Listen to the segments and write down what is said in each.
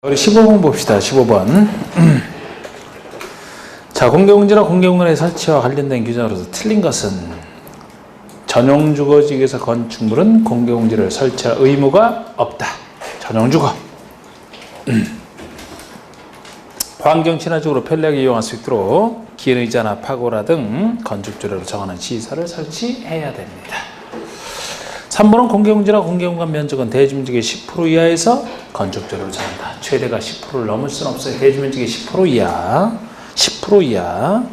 우리 15번 봅시다. 15번. 자, 공개공지나 공개공간의 설치와 관련된 규정으로서 틀린 것은 전용주거지역에서 건축물은 공개공지를 설치할 의무가 없다. 전용주거. 환경 친화적으로 편리하게 이용할 수 있도록 긴 의자나 파고라 등 건축조례로 정하는 시설을 설치해야 됩니다. 3번은 공개공지나 공개공간 면적은 대지면적의 10% 이하에서 건축조례로 정한다. 최대가 10%를 넘을 수는 없어요. 대지면적의 10% 이하. 10% 이하.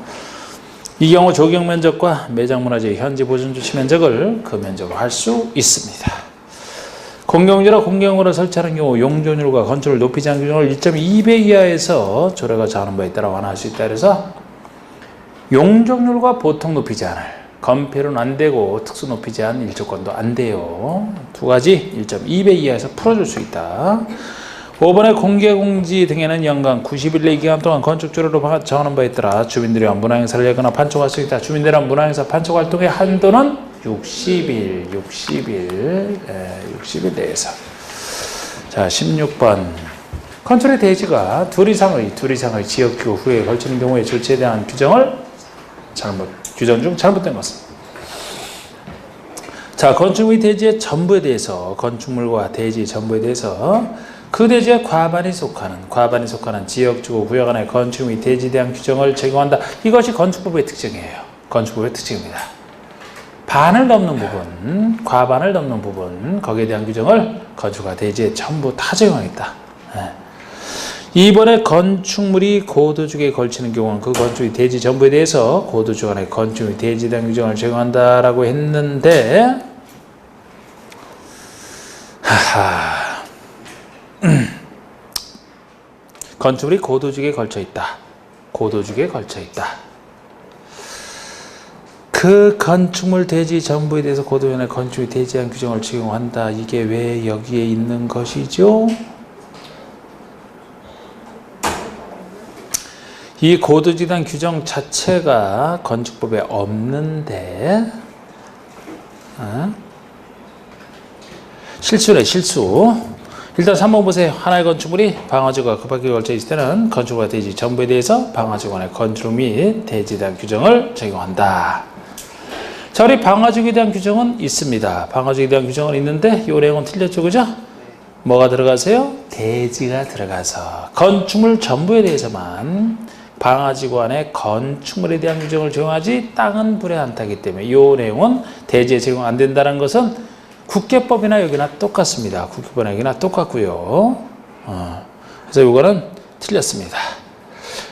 이 경우 조경 면적과 매장문화재의 현지 보존 조치 면적을 그 면적으로 할 수 있습니다. 공개공지나 공개공간을 설치하는 경우 용적률과 건축을 높이지 않은 규정을 1.2배 이하에서 조례가 정하는 바에 따라 완화할 수 있다. 그래서 용적률과 보통 높이지 않을, 건폐로는 안 되고 특수 높이지 않은 일조권도 안 돼요. 두 가지 1.2배 이하에서 풀어줄 수 있다. 5번의 공개공지 등에는 연간 90일 내 기간 동안 건축조례로 정하는 바에 따라 주민들이 문화행사를 열거나 판촉할 수 있다. 주민들은 문화행사 판촉활동의 한도는 60일 내에서. 자, 16번. 건축의 대지가 둘 이상의 지역지구 후에 걸치는 경우에 조치에 대한 규정 중 잘못된 것은. 자, 건축물의 대지의 전부에 대해서, 건축물과 대지의 전부에 대해서 그 대지에 과반이 속하는 지역지구 구역 안에 건축물의 대지에 대한 규정을 적용한다. 이것이 건축법의 특징이에요. 건축법의 특징입니다. 반을 넘는 부분, 과반을 넘는 부분, 거기에 대한 규정을 건축과 대지에 전부 다 적용하겠다. 2번에 건축물이 고도주기에 걸치는 경우는 그 건축의 대지 전부에 대해서 고도주 간의 건축의 대지에 대한 규정을 적용한다라고 했는데, 건축물이 고도주기에 걸쳐 있다. 그 건축물 대지 전부에 대해서 고도연의 건축의 대지에 대한 규정을 적용한다. 이게 왜 여기에 있는 것이죠? 이 고도지에 대한 규정 자체가 건축법에 없는데, 실수네, 실수. 일단 3번 보세요. 하나의 건축물이 방화지구와 그 밖에 걸쳐 있을 때는 건축물과 대지 전부에 대해서 방화지구 안의 건축 및 대지에 대한 규정을 적용한다. 자, 우리 방화지구에 대한 규정은 있습니다. 방화지구에 대한 규정은 있는데 이 내용은 틀렸죠, 그죠? 뭐가 들어가세요? 대지가 들어가서 건축물 전부에 대해서만 방화지구 안에 건축물에 대한 규정을 적용하지 땅은 불에 안 타기 때문에 이 내용은 대지에 적용 안 된다는 것은 국계법이나 여기나 똑같습니다. 국계법이나 여기나 똑같고요. 그래서 이거는 틀렸습니다.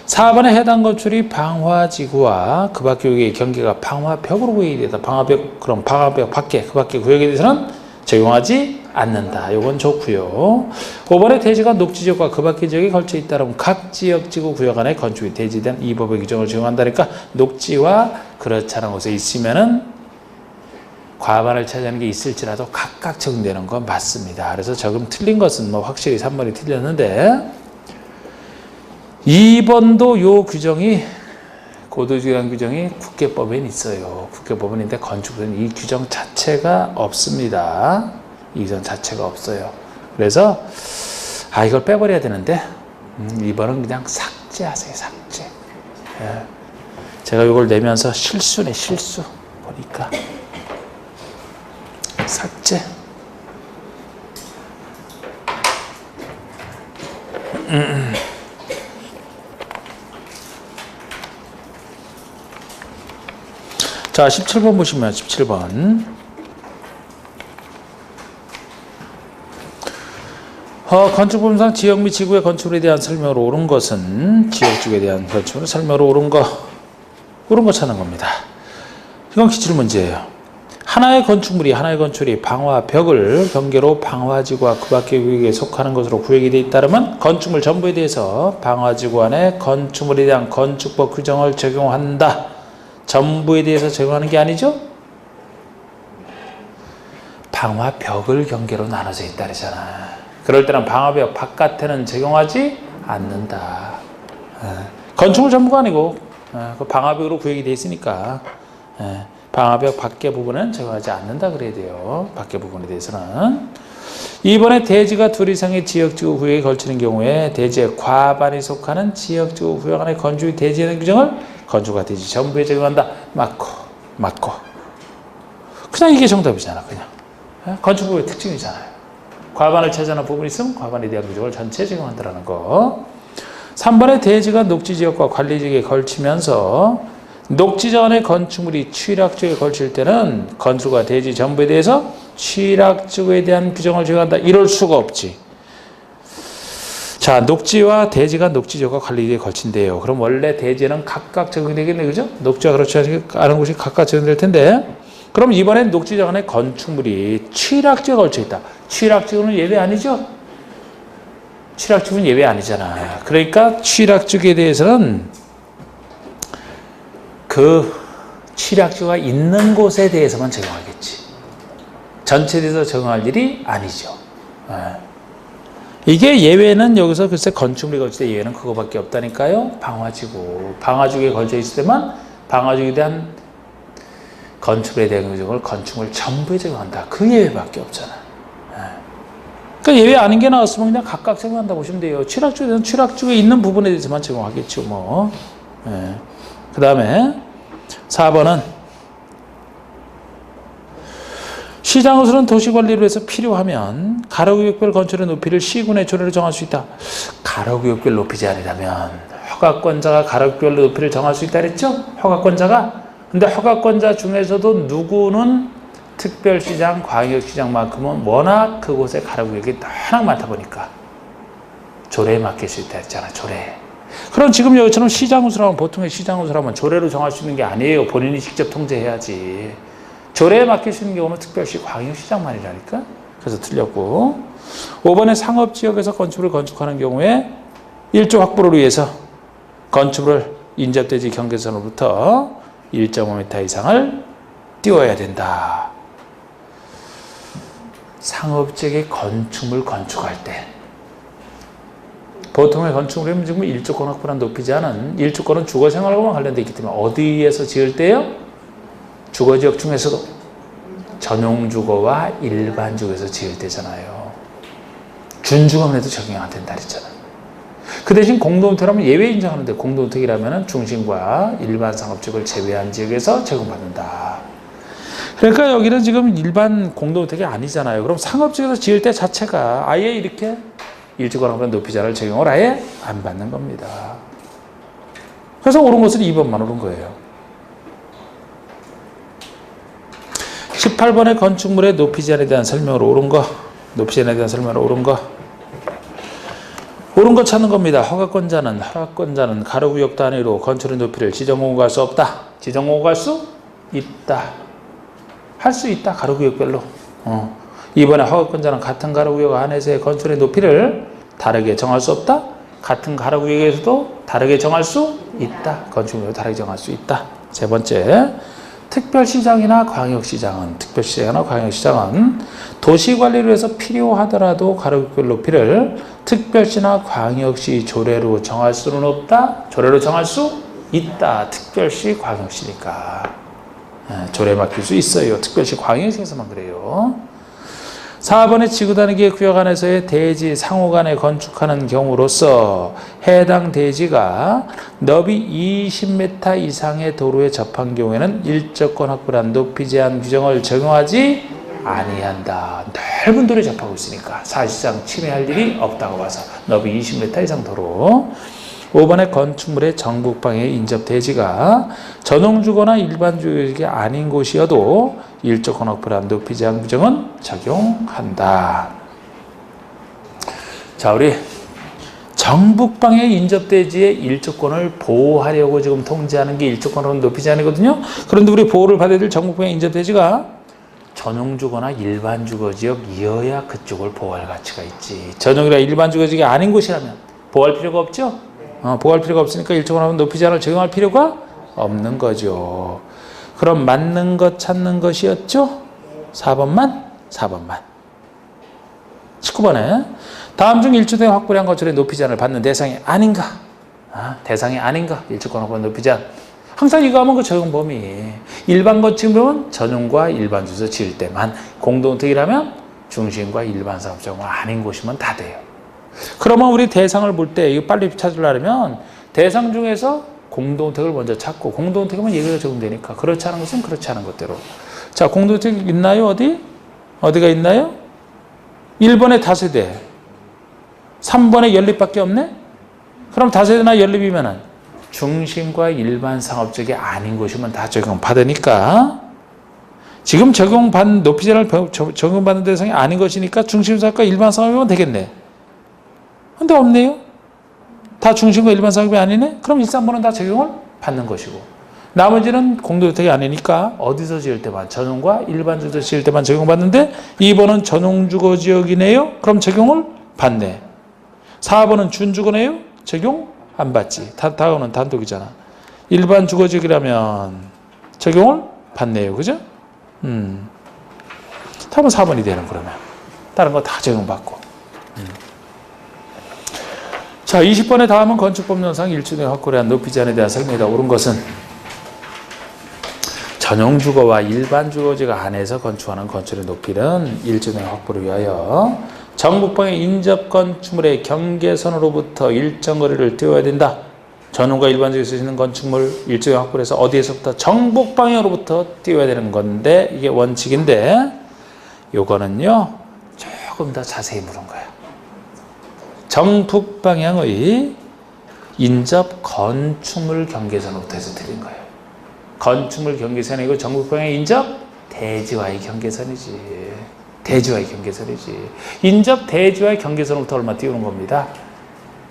4번에 해당 건축이 방화지구와 그 밖의 경계가 방화벽으로 구역이 되다. 그럼 방화벽 밖에, 그 밖의 구역에 대해서는 적용하지 않는다. 이건 좋고요. 5번에 대지가 녹지지역과 그 밖의 지역에 걸쳐 있다면 각 지역지구 구역 안에 건축이 대지에 대한 이 법의 규정을 적용한다니까 녹지와 그렇지 않은 곳에 있으면은 과반을 차지하는 게 있을지라도 각각 적용되는 건 맞습니다. 그래서 조금 틀린 것은 뭐 확실히 3번이 틀렸는데 2번도 요 규정이 고도주기란 규정이 국계법에는 있어요. 국계법은 있는데 건축은 이 규정 자체가 없습니다. 이 규정 자체가 없어요. 그래서 이걸 빼버려야 되는데 2번은 그냥 삭제하세요. 삭제. 예. 제가 이걸 내면서 실수네, 실수. 보니까 삭제. 자, 17번 보시면 17번. 건축법상 지역 및 지구의 건축물에 대한 설명으로 옳은 것은 지역지구에 대한 건축물의 설명으로 옳은 거 찾는 겁니다. 이건 기출문제예요. 하나의 건축물이 방화벽을 경계로 방화지구와 그 밖의 구역에 속하는 것으로 구역이 되어 있다면 건축물 전부에 대해서 방화지구 안에 건축물에 대한 건축법 규정을 적용한다. 전부에 대해서 적용하는 게 아니죠? 방화벽을 경계로 나눠져 있다 그러잖아. 그럴 때는 방화벽 바깥에는 적용하지 않는다. 건축물 전부가 아니고 그 방화벽으로 구역이 되어 있으니까 방화벽 밖의 부분은 적용하지 않는다 그래야 돼요. 밖의 부분에 대해서는. 이번에 대지가 둘 이상의 지역지구 구역에 걸치는 경우에 대지의 과반이 속하는 지역지구 구역 안에 건축이 대지에 대한 규정을 건축과 대지 전부에 적용한다. 맞고. 그냥 이게 정답이잖아. 그냥. 건축법의 특징이잖아요. 과반을 차지하는 부분이 있으면 과반에 대한 규정을 전체에 적용한다는 거. 3번에 대지가 녹지지역과 관리지역에 걸치면서 녹지지역 안에 건축물이 취락지역에 걸칠 때는 건축과 대지 전부에 대해서 취락지구에 대한 규정을 적용한다. 이럴 수가 없지. 자, 녹지와 대지가 녹지지역과 관리지역에 걸친대요. 그럼 원래 대지는 각각 적용이 되겠네, 그죠? 녹지와 그렇지 않은 곳이 각각 적용될 텐데, 그럼 이번엔 녹지지역 안에 건축물이 취락지역에 걸쳐 있다. 취락지역은 예외 아니죠? 취락지역은 예외 아니잖아. 그러니까 취락지역에 대해서는 그 취락지구가 있는 곳에 대해서만 적용하겠지. 전체에 대해서 적용할 일이 아니죠. 이게 예외는 여기서 글쎄 건축물이 걸칠 때 예외는 그거밖에 없다니까요. 방화지구. 방화지구에 걸쳐 있을 때만 방화지구에 대한 건축물에 대한 규정을 건축물 전부에 적용한다. 그 예외밖에 없잖아. 그러니까 예외 아닌 게 나왔으면 그냥 각각 적용한다 보시면 돼요. 취락지구에 대한 취락지구에 있는 부분에 대해서만 적용하겠죠. 뭐. 그 다음에 4번은 시장으로서는 도시관리를 위해서 필요하면 가로구역별 건축의 높이를 시군의 조례로 정할 수 있다. 가로구역별 높이 제한이라면 허가권자가 가로구역별 높이를 정할 수 있다 그랬죠? 허가권자가. 근데 허가권자 중에서도 누구는 특별시장, 광역시장만큼은 워낙 그곳에 가로구역이 워낙 많다 보니까 조례에 맡길 수 있다 했잖아. 조례. 그럼 지금 여기처럼 시장우수라면 보통의 시장우수라면 조례로 정할 수 있는 게 아니에요. 본인이 직접 통제해야지. 조례에 맡길 수 있는 경우는 특별시 광역시장만이라니까. 그래서 틀렸고. 5번에 상업지역에서 건축을 건축하는 경우에 일조 확보를 위해서 건축을 인접대지 경계선으로부터 1.5m 이상을 띄워야 된다. 상업지역의 건축물 건축할 때 보통의 건축물은 지금 일조권 확보란 높이지 않은 일조권은 주거생활과만 관련되어 있기 때문에 어디에서 지을 때요? 주거지역 중에서도 전용주거와 일반주거에서 지을 때잖아요. 준주거면에도 적용이 안 된다 그랬잖아요. 그 대신 공동주택이라면 예외 인정하는데 공동주택이라면 중심과 일반 상업지역을 제외한 지역에서 적용받는다. 그러니까 여기는 지금 일반 공동주택이 아니잖아요. 그럼 상업지역에서 지을 때 자체가 아예 이렇게 일주권하면 높이 제한을 적용을 아예 안 받는 겁니다. 그래서 옳은 것은 2번만 옳은 거예요. 18번의 건축물의 높이 제한에 대한 설명으로 옳은 거, 높이 제한에 대한 설명으로 옳은 거 찾는 겁니다. 허가권자는 가로구역 단위로 건축의 높이를 지정공고할 수 없다. 지정공고할 수 있다. 할 수 있다. 가로구역별로. 이번에 허가권자는 같은 가로구역 안에서의 건축의 높이를 다르게 정할 수 없다. 같은 가로구역에서도 다르게 정할 수 있다. 건축물을 다르게 정할 수 있다. 세 번째, 특별시장이나 광역시장은 도시관리를 위해서 필요하더라도 가로구역 높이를 특별시나 광역시 조례로 정할 수는 없다. 조례로 정할 수 있다. 특별시, 광역시니까 조례에 맡길 수 있어요. 특별시, 광역시에서만 그래요. 4번의 지구단위계 구역 안에서의 대지 상호 간에 건축하는 경우로서 해당 대지가 너비 20m 이상의 도로에 접한 경우에는 일조권 확보란 높이 제한 규정을 적용하지 아니한다. 넓은 도로에 접하고 있으니까 사실상 침해할 일이 없다고 봐서 너비 20m 이상 도로. 5번의 건축물의 정북방의 인접 대지가 전용주거나 일반주택이 아닌 곳이어도 일조권 확보란 높이 제한 규정은 적용한다. 자, 우리 정북방의 인접 대지의 일조권을 보호하려고 지금 통제하는 게 일조권으로 높이 제한이거든요. 그런데 우리 보호를 받아야 될 정북방의 인접 대지가 전용주거나 일반주거지역이어야 그쪽을 보호할 가치가 있지. 전용이나 일반주거지역이 아닌 곳이라면 보호할 필요가 없죠. 보호할 필요가 없으니까 일조권 하면 높이 제한을 적용할 필요가 없는 거죠. 그럼 맞는 것 찾는 것이었죠? 4번만. 19번에 다음 중 일조된 확보량 건축의 높이 제한을 받는 대상이 아닌가? 대상이 아닌가? 일조권 확보 높이 제한. 항상 이거 하면 그 적용 범위. 일반 건축물은 전용과 일반 주소 지을 때만, 공동택이라면 중심과 일반 상업적은 아닌 곳이면 다 돼요. 그러면 우리 대상을 볼 때 이거 빨리 찾으려면 대상 중에서 공동택을 먼저 찾고 공동택이면 얘기가 적용되니까 그렇지 않은 것은 그렇지 않은 것대로. 자, 공동택 있나요? 어디가 있나요? 1번에 다세대, 3번에 연립밖에 없네? 그럼 다세대나 연립이면은 중심과 일반 상업적이 아닌 곳이면 다 적용받으니까 지금 적용받는 높이제한을 적용받는 대상이 아닌 것이니까 중심상업과 일반 상업이면 되겠네. 근데 없네요. 다 중심과 일반 상업이 아니네? 그럼 1, 3번은 다 적용을 받는 것이고 나머지는 공동주택이 아니니까 어디서 지을 때만 전용과 일반 주택 지을 때만 적용받는데 2번은 전용주거지역이네요? 그럼 적용을 받네. 4번은 준주거네요? 적용 안 받지. 다음은 단독이잖아. 일반 주거지역이라면 적용을 받네요. 그죠? 답은 4번이 되는 그러면. 다른 거 다 적용받고. 자, 20번의 다음은 건축법령상 1주택 확보에 대한 높이 제한에 대한 설명이다. 옳은 것은 전용주거와 일반 주거지가 안에서 건축하는 건축의 높이는 1주택 확보를 위하여 정북방의 인접 건축물의 경계선으로부터 일정 거리를 띄워야 된다. 전용과 일반 주거에서 있는 건축물 1주택 확보를 해서 어디에서부터 정북방향으로부터 띄워야 되는 건데 이게 원칙인데 요거는요 조금 더 자세히 물은 거예요. 정북방향의 인접 건축물 경계선으로부터 해서 드린 거예요. 건축물 경계선이고 정북방향의 인접 대지와의 경계선이지. 대지와의 경계선이지. 인접 대지와의 경계선으로부터 얼마 띄우는 겁니다.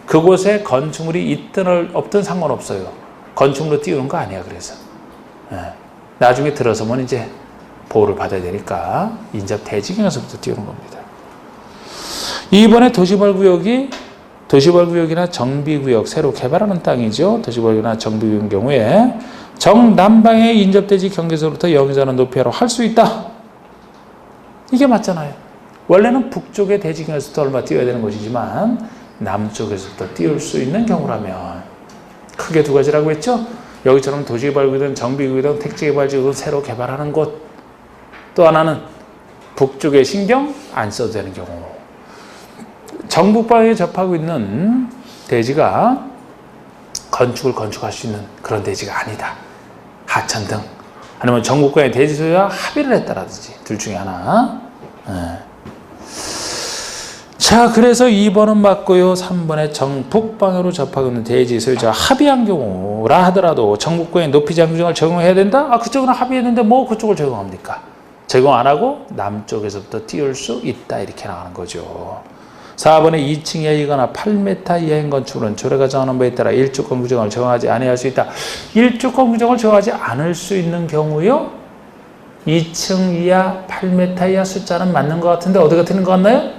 그곳에 건축물이 있든 없든 상관없어요. 건축물로 띄우는 거 아니야. 그래서 나중에 들어서면 이제 보호를 받아야 되니까 인접 대지 경계선부터 띄우는 겁니다. 이번에 도시벌구역이나 정비구역 새로 개발하는 땅이죠. 도시벌구역이나 정비구역의 경우에 정남방의 인접대지 경계선으로부터 영위자는 높이로 할 수 있다. 이게 맞잖아요. 원래는 북쪽의 대지 경계선부터 얼마 띄워야 되는 것이지만 남쪽에서부터 띄울 수 있는 경우라면 크게 두 가지라고 했죠. 여기처럼 도시벌구역이든 정비구역이든 택지개발지역을 새로 개발하는 곳, 또 하나는 북쪽에 신경 안 써도 되는 경우. 정북방에 접하고 있는 대지가 건축을 건축할 수 있는 그런 대지가 아니다. 하천 등 아니면 정북방의 대지 소유와 합의를 했다라든지 둘 중에 하나. 자, 그래서 2번은 맞고요. 3번에 정북방으로 접하고 있는 대지 소유자와 합의한 경우라 하더라도 정북방의 높이 제한 규정을 적용해야 된다? 아, 그쪽은 합의했는데 뭐 그쪽을 적용합니까? 적용 안 하고 남쪽에서부터 띄울 수 있다. 이렇게 나가는 거죠. 4번에 2층 이하이거나 8m 이하인 건축물은 조례가 정하는 바에 따라 일주권 규정을 적용하지 아니할 수 있다. 일주권 규정을 적용하지 않을 수 있는 경우요. 2층 이하 8m 이하 숫자는 맞는 것 같은데 어디가 틀린 것 같나요?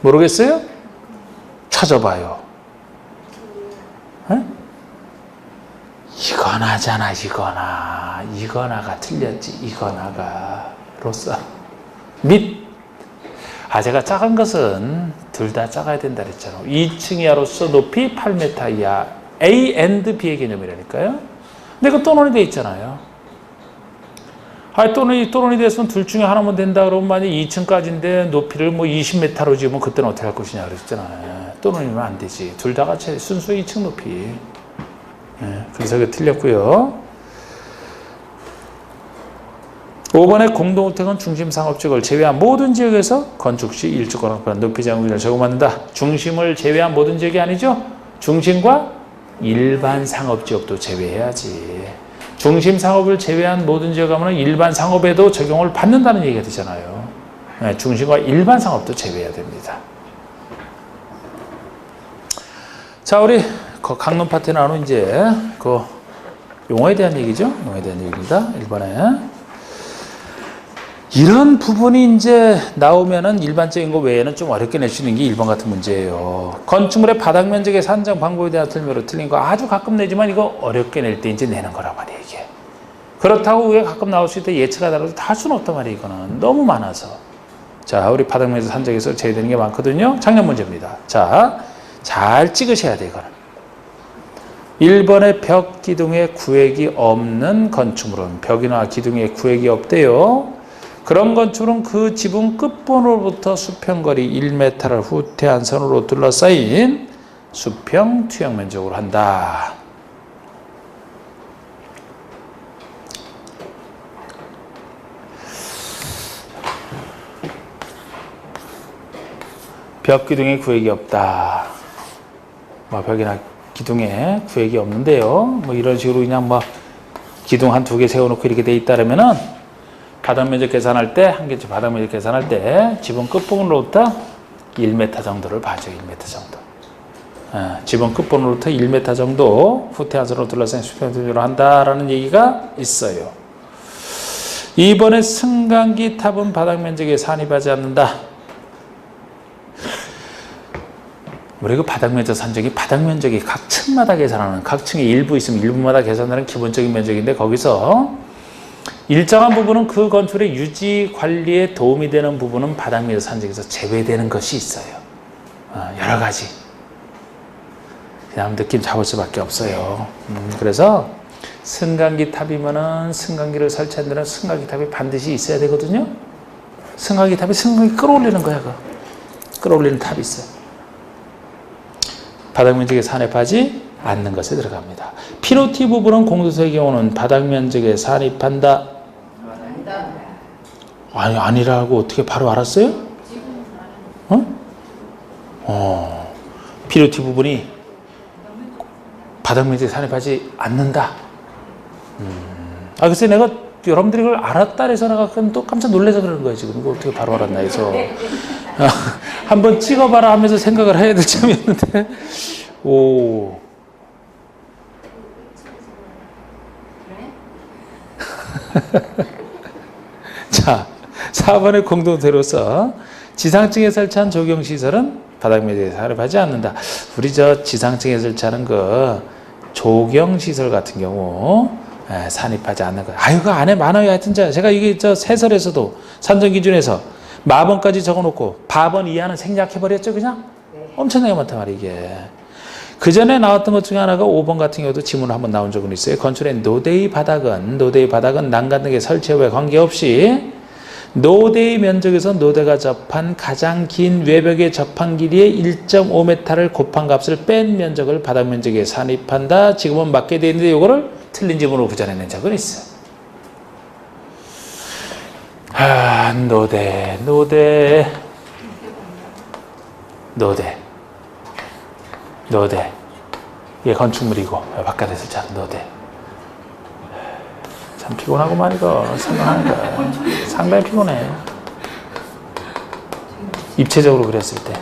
모르겠어요? 찾아봐요. 에? 이거나잖아. 이거나가 틀렸지. 이거나가 로써 및 제가 작은 것은 둘 다 작아야 된다 그랬잖아요. 2층 이하로서 높이 8m 이하 A and B의 개념이라니까요. 근데 그 또는이 돼 있잖아요. 또는이 됐으면 둘 중에 하나만 된다 그러면 만약 2층까지인데 높이를 뭐 20m로 지으면 그때는 어떻게 할 것이냐 그랬잖아요. 또는이면 안 되지. 둘 다 같이 순수 2층 높이. 그래서 그게 틀렸고요. 5번에 공동주택은 중심상업지역을 제외한 모든 지역에서 건축 시 일주권 확보한 높이 제한 규정을 적용받는다. 중심을 제외한 모든 지역이 아니죠. 중심과 일반 상업지역도 제외해야지. 중심 상업을 제외한 모든 지역 하면 일반 상업에도 적용을 받는다는 얘기가 되잖아요. 중심과 일반 상업도 제외해야 됩니다. 자, 우리 강론 파트 나누 이제 그 용어에 대한 얘기죠. 용어에 대한 얘기입니다. 1번에. 이런 부분이 이제 나오면은 일반적인 거 외에는 좀 어렵게 낼 수 있는 게 1번 같은 문제예요. 건축물의 바닥 면적의 산정 방법에 대한 설명으로 틀린 거 아주 가끔 내지만 이거 어렵게 낼 때 이제 내는 거란 말이에요, 이게. 그렇다고 왜 가끔 나올 수 있다 예측하더라도 다 할 수는 없단 말이에요, 이거는. 너무 많아서. 자, 우리 바닥 면적 산정에서 제외되는 게 많거든요. 작년 문제입니다. 자, 잘 찍으셔야 돼요, 이거는. 1번의 벽, 기둥에 구획이 없는 건축물은 벽이나 기둥에 구획이 없대요. 그런 건축은 그 지붕 끝부분으로부터 수평거리 1m를 후퇴한 선으로 둘러싸인 수평 투영 면적으로 한다. 벽 기둥에 구획이 없다. 뭐 벽이나 기둥에 구획이 없는데요. 뭐 이런 식으로 그냥 뭐 기둥 한 두 개 세워놓고 이렇게 돼 있다면은 바닥 면적 계산할 때 한 개씩 바닥 면적 계산할 때 지붕 끝부분으로부터 1m 정도를 봐줘. 1m 정도. 지붕 끝부분으로부터 1m 정도 후퇴한 선으로 둘러싼 수평투영으로 한다라는 얘기가 있어요. 이번에 승강기 탑은 바닥 면적에 산입하지 않는다. 우리 그 바닥 면적 산정이 바닥 면적이 각 층마다 계산하는, 각 층에 일부 있으면 일부마다 계산하는 기본적인 면적인데, 거기서 일정한 부분은 그 건축의 유지 관리에 도움이 되는 부분은 바닥 면적 산정에서 제외되는 것이 있어요. 여러 가지. 그냥 느낌 잡을 수밖에 없어요. 그래서 승강기 탑이면은 승강기를 설치한 데는 승강기 탑이 반드시 있어야 되거든요. 승강기 탑이 승강기 끌어올리는 거야. 끌어올리는 탑이 있어요. 바닥 면적에 산입하지 않는 것에 들어갑니다. 피로티 부분은 공도서의 경우는 바닥 면적에 산입한다. 아니라고 어떻게 바로 알았어요? 피로티 부분이 바닥 면적에 산입하지 않는다. 글쎄 내가 여러분들이 그걸 알았다 해서 내가 또 깜짝 놀라서 그러는 거예요. 지금 이거 어떻게 바로 알았나 해서. 한번 찍어봐라 하면서 생각을 해야 될 점이었는데, 오. 자, 4번의 공동대로서 지상층에 설치한 조경시설은 바닥 면적에 산입하지 않는다. 우리 지상층에 설치하는 그 조경시설 같은 경우, 산입하지 않는 거. 그 안에 많아요. 하여튼 제가 이게 세설에서도 산정기준에서 마번까지 적어놓고 바번 이하는 생략해버렸죠, 그냥? 엄청나게 많단 말이에요, 이게. 그 전에 나왔던 것 중에 하나가 5번 같은 경우도 지문으로 한번 나온 적은 있어요. 건축의 노대의 바닥은 난간 등의 설치와 관계없이 노대의 면적에서 노대가 접한 가장 긴 외벽의 접한 길이의 1.5m를 곱한 값을 뺀 면적을 바닥 면적에 산입한다. 지금은 맞게 되어 있는데 이거를 틀린 지문으로 구전해낸 적은 있어요. 노대. 이게 건축물이고, 바깥에서 자, 노대. 참 피곤하구만, 이거. 생각하는 거. 상당히 피곤해. 입체적으로 그랬을 때.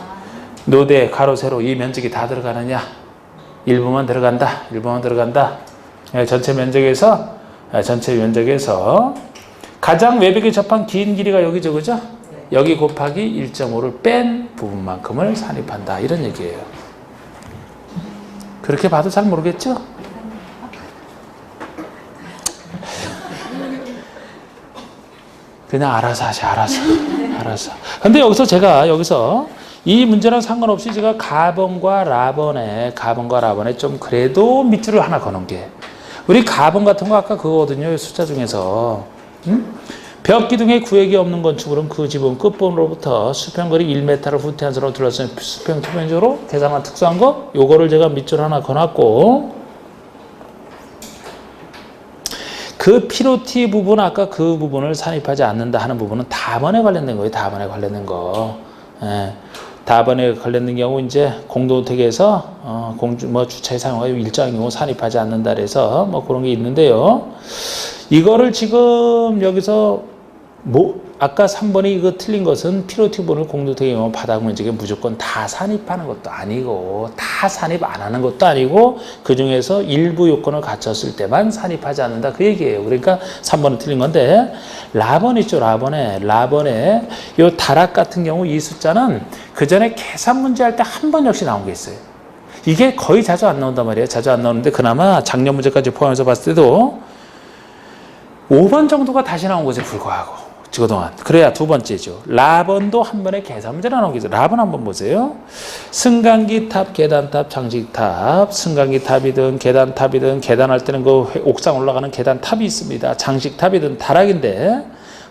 노대, 가로, 세로, 이 면적이 다 들어가느냐? 일부만 들어간다. 전체 면적에서 가장 외벽에 접한 긴 길이가 여기죠, 그죠? 여기 곱하기 1.5를 뺀 부분만큼을 산입한다. 이런 얘기예요. 그렇게 봐도 잘 모르겠죠? 그냥 알아서 하시, 알아서. 근데 여기서 이 문제랑 상관없이 제가 가번과 라번에 좀 그래도 밑줄을 하나 거는 게, 우리 가번 같은 거 아까 그거거든요. 숫자 중에서. 벽 기둥에 구획이 없는 건축물은 그 지붕 끝부분으로부터 수평거리 1m를 후퇴한 선으로 둘러싼 수평 투명적으로 계산한 특수한 거, 요거를 제가 밑줄 하나 거놨고, 그 피로티 부분, 아까 그 부분을 산입하지 않는다 하는 부분은 다번에 관련된 거예요. 다번에 관련된 거. 다번에 관련된 경우 이제 공동택에서 주차에 사용하여 일정한 경우 산입하지 않는다 그래서 그런 게 있는데요. 이거를 지금 여기서 아까 3번이 이거 틀린 것은 피로티 부분을 공동택의 경우 바닥 면적에 무조건 다 산입하는 것도 아니고, 다 산입 안 하는 것도 아니고, 그 중에서 일부 요건을 갖췄을 때만 산입하지 않는다, 그 얘기예요. 그러니까 3번은 틀린 건데, 라번 있죠, 라번에 요 다락 같은 경우 이 숫자는 그 전에 계산 문제 할 때 한 번 역시 나온 게 있어요. 이게 거의 자주 안 나온단 말이에요. 자주 안 나오는데 그나마 작년 문제까지 포함해서 봤을 때도 5번 정도가 다시 나온 것에 불과하고, 그동안. 그래야 두 번째죠. 라번도 한 번에 계산 문제가 나오겠죠. 라번 한번 보세요. 승강기 탑, 계단탑, 장식탑. 승강기 탑이든 계단탑이든, 계단할 때는 그 옥상 올라가는 계단탑이 있습니다. 장식탑이든 다락인데,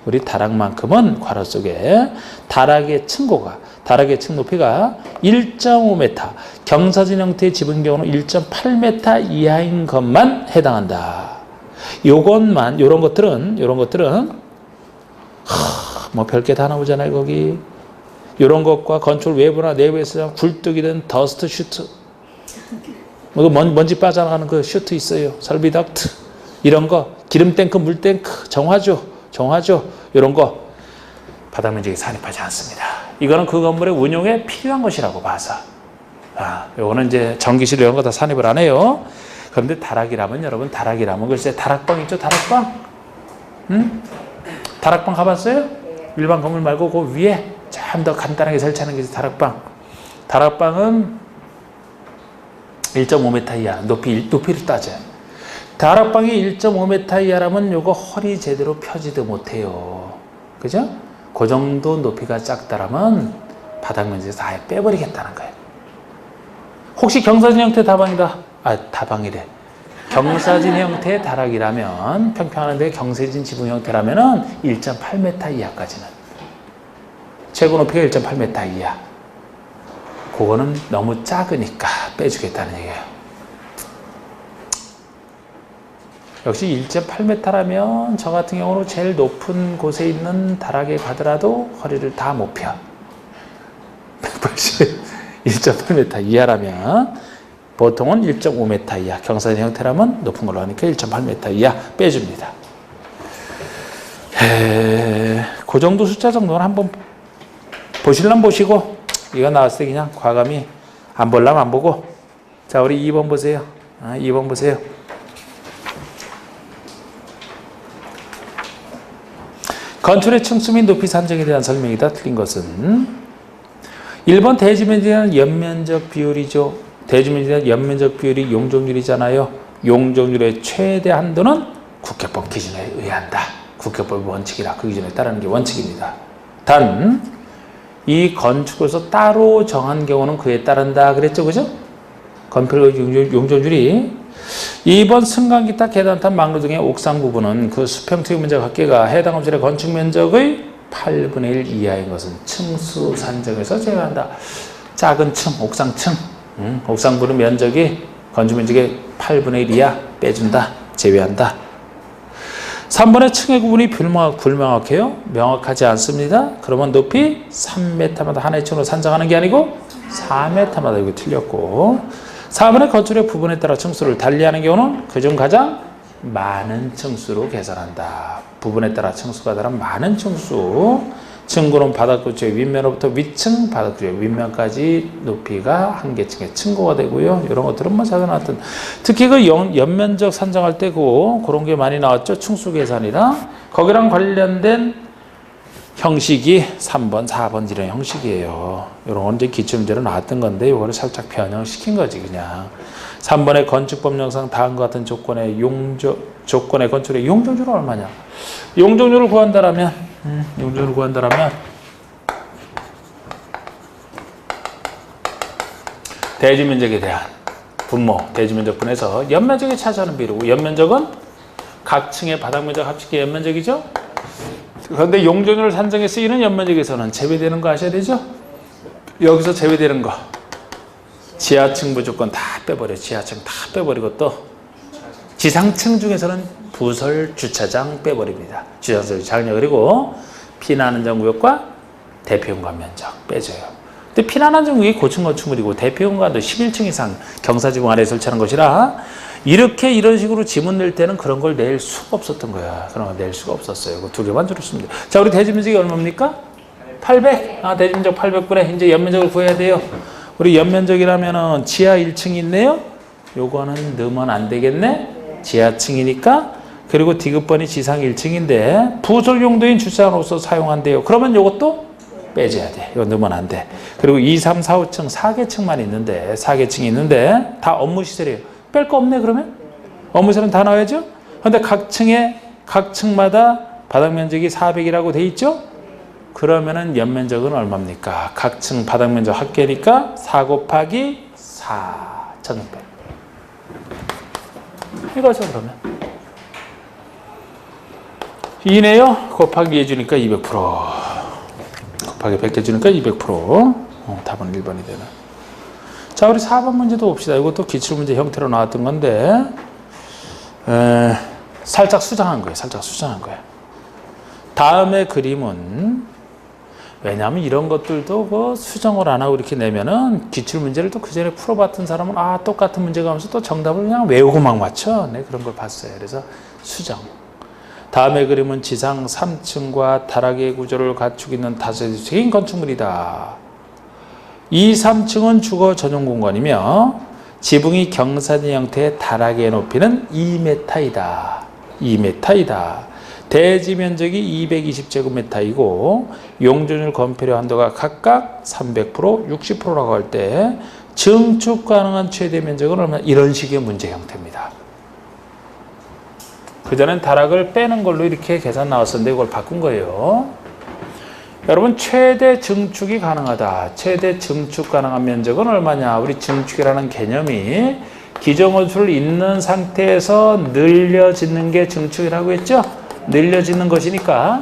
우리 다락만큼은 괄호 속에 다락의 층고가, 다락의 층 높이가 1.5m, 경사진 형태의 집은 경우는 1.8m 이하인 것만 해당한다. 요것만, 요런 것들은 뭐 별게 다 나오잖아요, 거기. 요런 것과 건축 외부나 내부에서 굴뚝이든 더스트 슈트, 뭐 먼지 빠져나가는 그 슈트 있어요. 설비 덕트. 이런 거, 기름 탱크, 물 탱크, 정화조, 이런 거 바닥 면적에 산입하지 않습니다. 이거는 그 건물의 운용에 필요한 것이라고 봐서. 요거는 이제 전기실 이런 거 다 산입을 안 해요. 그런데 다락이라면 여러분, 다락이라면 글쎄 다락방 있죠, 다락방? 응? 다락방 가봤어요? 일반 건물 말고 그 위에 좀 더 간단하게 설치하는 게 다락방. 다락방은 1.5m 이하, 높이를 따져요. 다락방이 1.5m 이하라면 요거 허리 제대로 펴지도 못해요. 그죠? 그 정도 높이가 작다라면 바닥 면적에서 아예 빼버리겠다는 거예요. 혹시 경사진 형태 다방이다. 다방이래. 경사진 형태의 다락이라면, 평평한데 경사진 지붕 형태라면은 1.8m 이하까지는. 최고 높이가 1.8m 이하. 그거는 너무 작으니까 빼주겠다는 얘기예요. 역시 1.8m라면 저 같은 경우는 제일 높은 곳에 있는 다락에 가더라도 허리를 다 못 펴. 1.8m 이하라면 보통은 1.5m 이하, 경사진 형태라면 높은 걸로 하니까 1.8m 이하 빼줍니다. 그 정도 숫자 정도는 한번 보실람 보시고, 이거 나왔을 때 그냥 과감히 안 볼람 안 보고. 자, 우리 2번 보세요. 2번 보세요. 건축의 층수 및 높이 산정에 대한 설명이다. 틀린 것은 1번 대지면적이란 연면적 비율이죠. 대지면적이란 연면적 비율이 용적률이잖아요. 용적률의 최대 한도는 국회법 기준에 의한다. 국회법 원칙이라 그 기준에 따르는 게 원칙입니다. 단 이 건축에서 따로 정한 경우는 그에 따른다 그랬죠, 그죠? 건폐의 용적률이 2번 승강기타 계단탑 막루 등의 옥상 부분은 그 수평 면적 합계가 해당 건물의 건축 면적의 8분의 1 이하인 것은 층수 산정에서 제외한다. 작은 층, 옥상층, 옥상 부분 면적이 건축 면적의 8분의 1 이하 빼준다, 제외한다. 3번의 층의 구분이 불명확해요. 명확하지 않습니다. 그러면 높이 3m마다 하나의 층으로 산정하는 게 아니고 4m마다 이거 틀렸고, 4번의 건축의 부분에 따라 층수를 달리하는 경우는 그중 가장 많은 층수로 계산한다. 부분에 따라 층수가 다른 많은 층수. 층고는 바닥구조의 윗면으로부터 위층, 바닥구조의 윗면까지 높이가 한 개 층의 층고가 되고요. 이런 것들은 뭐 자주 나왔던, 특히 그 연면적 산정할 때 그런 게 많이 나왔죠. 층수 계산이랑 거기랑 관련된 형식이 3번, 4번 이런 형식이에요. 이런 건 이제 기출문제로 나왔던 건데 이거를 살짝 변형시킨 거지 그냥. 3번의 건축법령상 다음과 같은 조건의 조건의 건축의 용적률은 얼마냐? 용적률을 구한다라면 대지면적에 대한 분모, 대지면적분에서 연면적이 차지하는 비율이고, 연면적은 각 층의 바닥면적 합치기 연면적이죠. 그런데 용적률을 산정에 쓰이는 연면적에서는 제외되는 거 아셔야 되죠? 여기서 제외되는 거, 지하층 무조건 다 빼버려. 지하층 다 빼버리고, 또 지상층 중에서는 부설 주차장 빼버립니다. 주차장, 그리고 피난안전구역과 대피공간 면적 빼줘요. 근데 피난안전구역이 고층 건축물이고 대피공간도 11층 이상 경사지붕 아래에 설치하는 것이라 이런 식으로 지문 낼 때는 그런 걸 낼 수가 없었던 거야. 그런 걸 낼 수가 없었어요. 그 두 개만 들었습니다. 자, 우리 대지면적이 얼마입니까? 800. 대지면적 800분에 이제 연면적을 구해야 돼요. 우리 연면적이라면은 지하 1층이 있네요. 요거는 넣으면 안 되겠네. 지하층이니까. 그리고 디귿번이 지상 1층인데 부설 용도인 주차장으로서 사용한대요. 그러면 요것도 빼줘야 돼. 이거 넣으면 안 돼. 그리고 2, 3, 4, 5층 4개층만 있는데 4개층이 있는데 다 업무시설이에요. 뺄 거 없네 그러면? 업무시설은 다 나와야죠. 그런데 각 층마다 바닥 면적이 400이라고 돼 있죠. 그러면은 연면적은 얼마입니까? 각 층 바닥 면적 합계니까 4 곱하기 4 1600. 이거죠 그러면. 2네요. 곱하기 해주니까 200%. 곱하기 100 해주니까 200%. 답은 1번이 되네. 자, 우리 4번 문제도 봅시다. 이것도 기출문제 형태로 나왔던 건데, 살짝 수정한 거예요. 살짝 수정한 거예요. 다음의 그림은, 왜냐하면 이런 것들도 그 수정을 안 하고 이렇게 내면은 기출문제를 또 그 전에 풀어봤던 사람은 똑같은 문제가 하면서 또 정답을 그냥 외우고 막 맞춰. 네, 그런 걸 봤어요. 그래서 수정. 다음의 그림은 지상 3층과 다락의 구조를 갖추고 있는 다세대적인 건축물이다. 이 3층은 주거 전용 공간이며 지붕이 경사진 형태의 다락의 높이는 2m이다. 2m이다. 대지 면적이 220제곱미터이고 용적률 건폐료 한도가 각각 300%, 60%라고 할 때 증축 가능한 최대 면적은 얼마나? 이런 식의 문제 형태입니다. 그전엔 다락을 빼는 걸로 이렇게 계산 나왔었는데 이걸 바꾼 거예요. 여러분, 최대 증축이 가능하다. 최대 증축 가능한 면적은 얼마냐? 우리 증축이라는 개념이 기존 건축을 있는 상태에서 늘려짓는 게 증축이라고 했죠? 늘려짓는 것이니까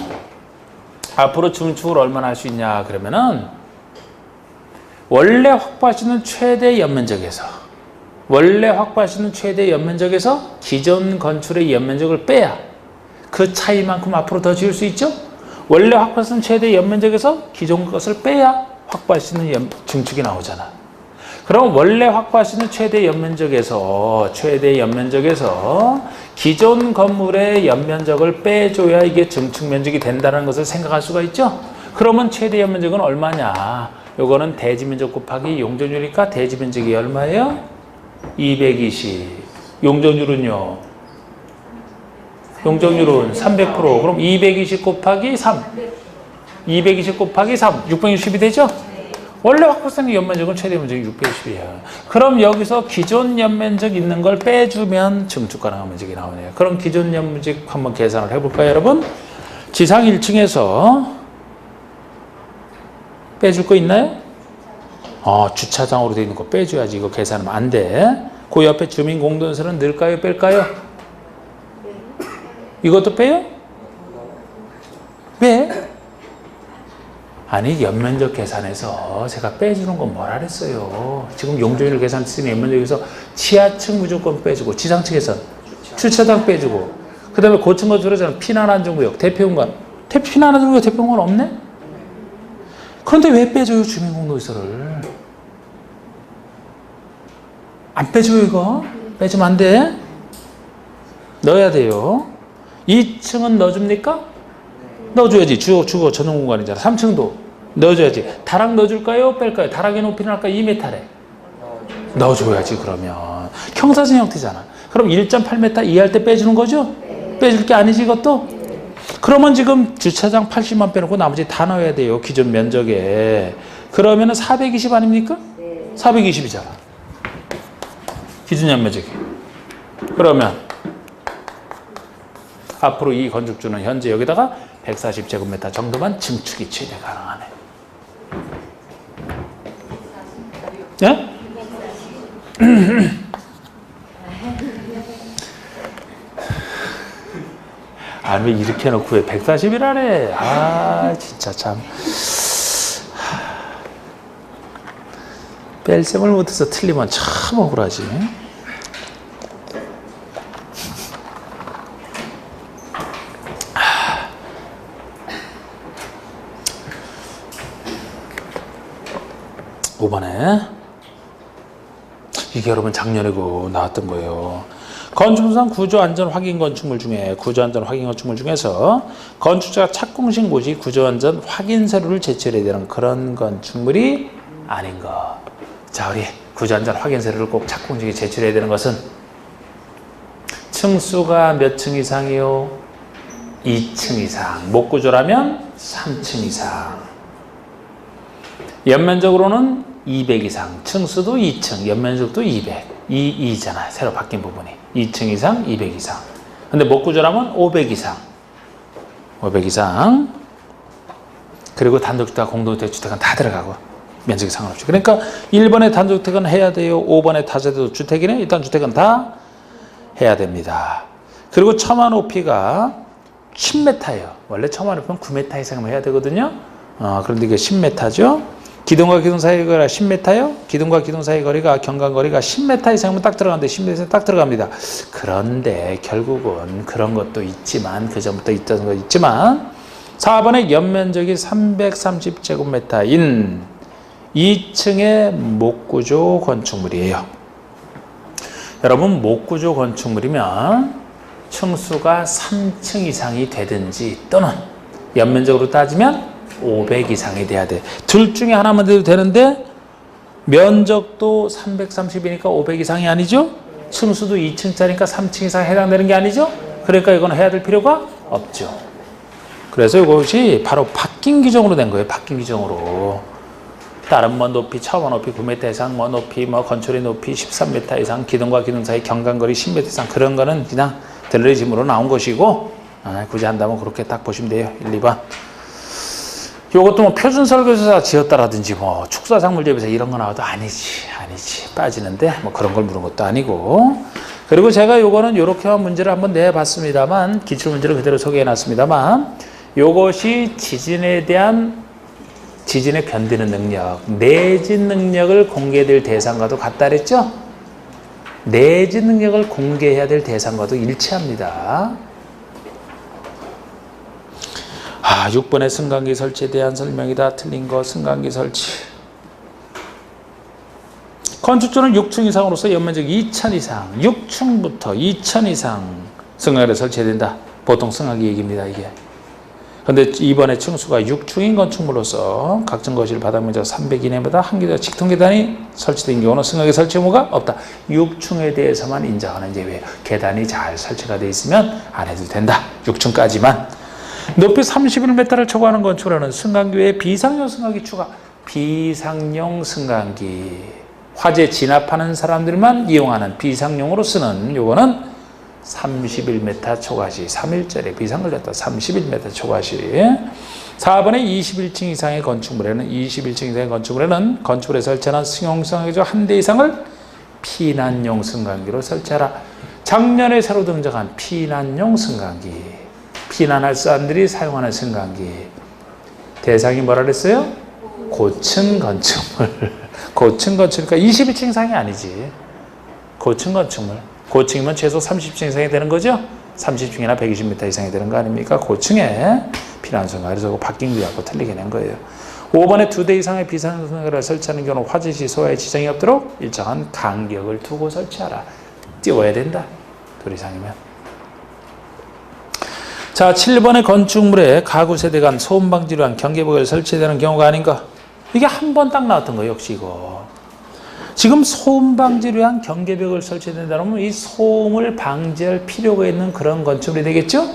앞으로 증축을 얼마나 할 수 있냐 그러면은 원래 확보할 수 있는 최대 연면적에서 기존 건축의 연면적을 빼야 그 차이만큼 앞으로 더 지을 수 있죠? 원래 확보할 수 있는 최대 연면적에서 기존 것을 빼야 확보할 수 있는 증축이 나오잖아. 그럼 원래 확보할 수 있는 최대 연면적에서 기존 건물의 연면적을 빼줘야 이게 증축 면적이 된다는 것을 생각할 수가 있죠. 그러면 최대 연면적은 얼마냐? 요거는 대지 면적 곱하기 용적률이니까 대지 면적이 얼마예요? 220. 용적률은요? 용적률은 300%. 그럼 220 곱하기 3. 220 곱하기 3. 660이 되죠? 원래 확보성 연면적은 최대 면적이 620이에요. 그럼 여기서 기존 연면적 있는 걸 빼주면 증축 가능한 면적이 나오네요. 그럼 기존 연면적 한번 계산을 해볼까요, 여러분? 지상 1층에서 빼줄 거 있나요? 주차장으로 되어 있는 거 빼줘야지. 이거 계산하면 안 돼. 그 옆에 주민공동세는 넣을까요, 뺄까요? 이것도 빼요? 왜? 아니, 연면적 계산에서 제가 빼주는 건 뭐라 그랬어요? 지금 용적률 계산 쓰는 연면적에서 지하층 무조건 빼주고, 지상층에서 주차장 빼주고, 그 다음에 고층 건축으로는 피난안전구역, 대피공간. 피난안전구역, 대피공간 없네? 그런데 왜 빼줘요, 주민공동시설을? 안 빼줘요, 이거? 빼주면 안 돼? 넣어야 돼요. 2층은 넣어줍니까? 넣어줘야지. 주거 전용 공간이잖아. 3층도 넣어줘야지. 다락 넣어줄까요? 뺄까요? 다락의 높이는 아까 2m래. 넣어줘야지. 그러면 경사진 형태잖아. 그럼 1.8m 이해할 때 빼주는 거죠? 빼줄 게 아니지 이것도? 그러면 지금 주차장 80만 빼놓고 나머지 다 넣어야 돼요. 기존 면적에. 그러면은 420 아닙니까? 420이잖아. 기준 연면적이. 그러면 앞으로 이 건축주는 현재 여기다가 140제곱미터 정도만 증축이 최대 가능하네. 예? 아니, 왜 이렇게 해놓고 왜 140이라래? 진짜 참. 뺄셈을 못해서 틀리면 참 억울하지. 5번에 이게 여러분 작년에 나왔던 거예요. 건축상 구조안전 확인 건축물 중에서 건축자가 착공식 모집 구조안전 확인 서류를 제출해야 되는 그런 건축물이 아닌 거. 자, 우리 구조안전 확인 서류를 꼭 착공식에 제출해야 되는 것은 층수가 몇 층 이상이요? 2층 이상. 목구조라면 3층 이상. 연면적으로는 200 이상. 층수도 2층, 연면적도 200. 2잖아요. 새로 바뀐 부분이. 2층 이상, 200 이상. 근데 목구조라면 500 이상. 500 이상. 그리고 단독주택, 공동주택은 다 들어가고. 면적이 상관없죠. 그러니까 1번의 단독주택은 해야 돼요. 5번의 다세대 주택이네. 일단 주택은 다 해야 됩니다. 그리고 처마 높이가 10m예요. 원래 처음 하면 9m 이상만 해야 되거든요. 그런데 이게 10m죠. 기둥과 기둥 사이 거리가 10m요. 기둥과 기둥 사이 거리가 경관거리가 10m 이상이면 딱 들어가는데 10m 이상 딱 들어갑니다. 그런데 결국은 그런 것도 있지만 그 전부터 있던 거 있지만 4번의 연면적이 330제곱미터인 2층의 목구조 건축물이에요. 여러분 목구조 건축물이면 층수가 3층 이상이 되든지 또는 연면적으로 따지면 500 이상이 돼야 돼. 둘 중에 하나만 돼도 되는데 면적도 330이니까 500 이상이 아니죠? 층수도 2층짜리니까 3층 이상 해당되는 게 아니죠? 그러니까 이건 해야 될 필요가 없죠. 그래서 이것이 바로 바뀐 규정으로 된 거예요. 바뀐 규정으로. 다른 높이, 차원 높이 9m 이상, 높이, 건축의 높이 13m 이상, 기둥과 기둥 사이 경관거리 10m 이상 그런 거는 그냥 들러리즘으로 나온 것이고 굳이 한다면 그렇게 딱 보시면 돼요. 1, 2번. 요것도 표준 설계도사 지었다라든지 축사작물재배사 이런 거 나와도 아니지 빠지는데 그런 걸 물은 것도 아니고. 그리고 제가 요거는 요렇게만 문제를 한번 내봤습니다만 기출 문제를 그대로 소개해놨습니다만 요것이 지진에 견디는 능력, 내진 능력을 공개될 대상과도 같다 그랬죠? 내진 능력을 공개해야 될 대상과도 일치합니다. 6번의 승강기 설치에 대한 설명이다. 틀린 거 승강기 설치. 건축조는 6층 이상으로서 연면적 2,000 이상, 6층부터 2,000 이상 승강기를 설치해야 된다. 보통 승강기 얘기입니다, 이게. 근데 이번에 층수가 6층인 건축물로서 각종 거실 바닥 면적 300 이내보다 한 계단 직통 계단이 설치된 경우는 승강기 설치 의무가 없다. 6층에 대해서만 인정하는 예외예요. 계단이 잘 설치가 되어 있으면 안 해도 된다. 6층까지만. 높이 31m를 초과하는 건축으로는 승강기 외에 비상용 승강기 추가. 비상용 승강기. 화재 진압하는 사람들만 이용하는 비상용으로 쓰는 요거는 31m 초과시. 3일절에 비상 걸렸다. 31m 초과시. 4번에 21층 이상의 건축물에는 건축물에 설치하는 승용 승강기 한 대 이상을 피난용 승강기로 설치하라. 작년에 새로 등장한 피난용 승강기. 피난할 사람들이 사용하는 승강기. 대상이 뭐라 그랬어요? 고층 건축물. 고층 건축이니까 21층 이상이 아니지. 고층 건축물. 고층이면 최소 30층 이상이 되는 거죠? 30층이나 120m 이상이 되는 거 아닙니까? 고층에 피난 승강기. 그래서 바뀐 게 갖고 틀리게 낸 거예요. 5번에 2대 이상의 비상 승강기를 설치하는 경우 화재 시 소화에 지장이 없도록 일정한 간격을 두고 설치하라. 띄워야 된다. 2 이상이면. 자, 7번의 건축물에 가구 세대 간 소음 방지를 위한 경계벽을 설치되는 경우가 아닌가? 이게 한 번 딱 나왔던 거예요, 역시 이거. 지금 소음 방지를 위한 경계벽을 설치된다면 이 소음을 방지할 필요가 있는 그런 건축물이 되겠죠?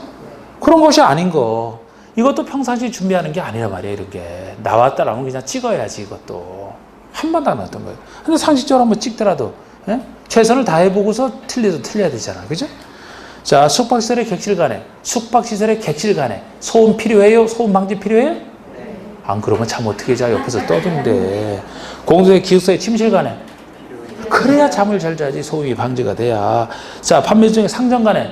그런 것이 아닌 거. 이것도 평상시 준비하는 게 아니란 말이에요, 이렇게. 나왔다라면 그냥 찍어야지, 이것도. 한 번 딱 나왔던 거예요. 근데 상식적으로 한번 찍더라도, 최선을 다해보고서 틀려도 틀려야 되잖아, 그죠? 자, 숙박시설의 객실 간에 소음 필요해요? 소음 방지 필요해요? 네. 안 그러면 참 어떻게 자 옆에서 떠든대. 공동의 기숙사의 침실 간에 그래야 잠을 잘 자지. 소음이 방지가 돼야. 자, 판매 중에 상점 간에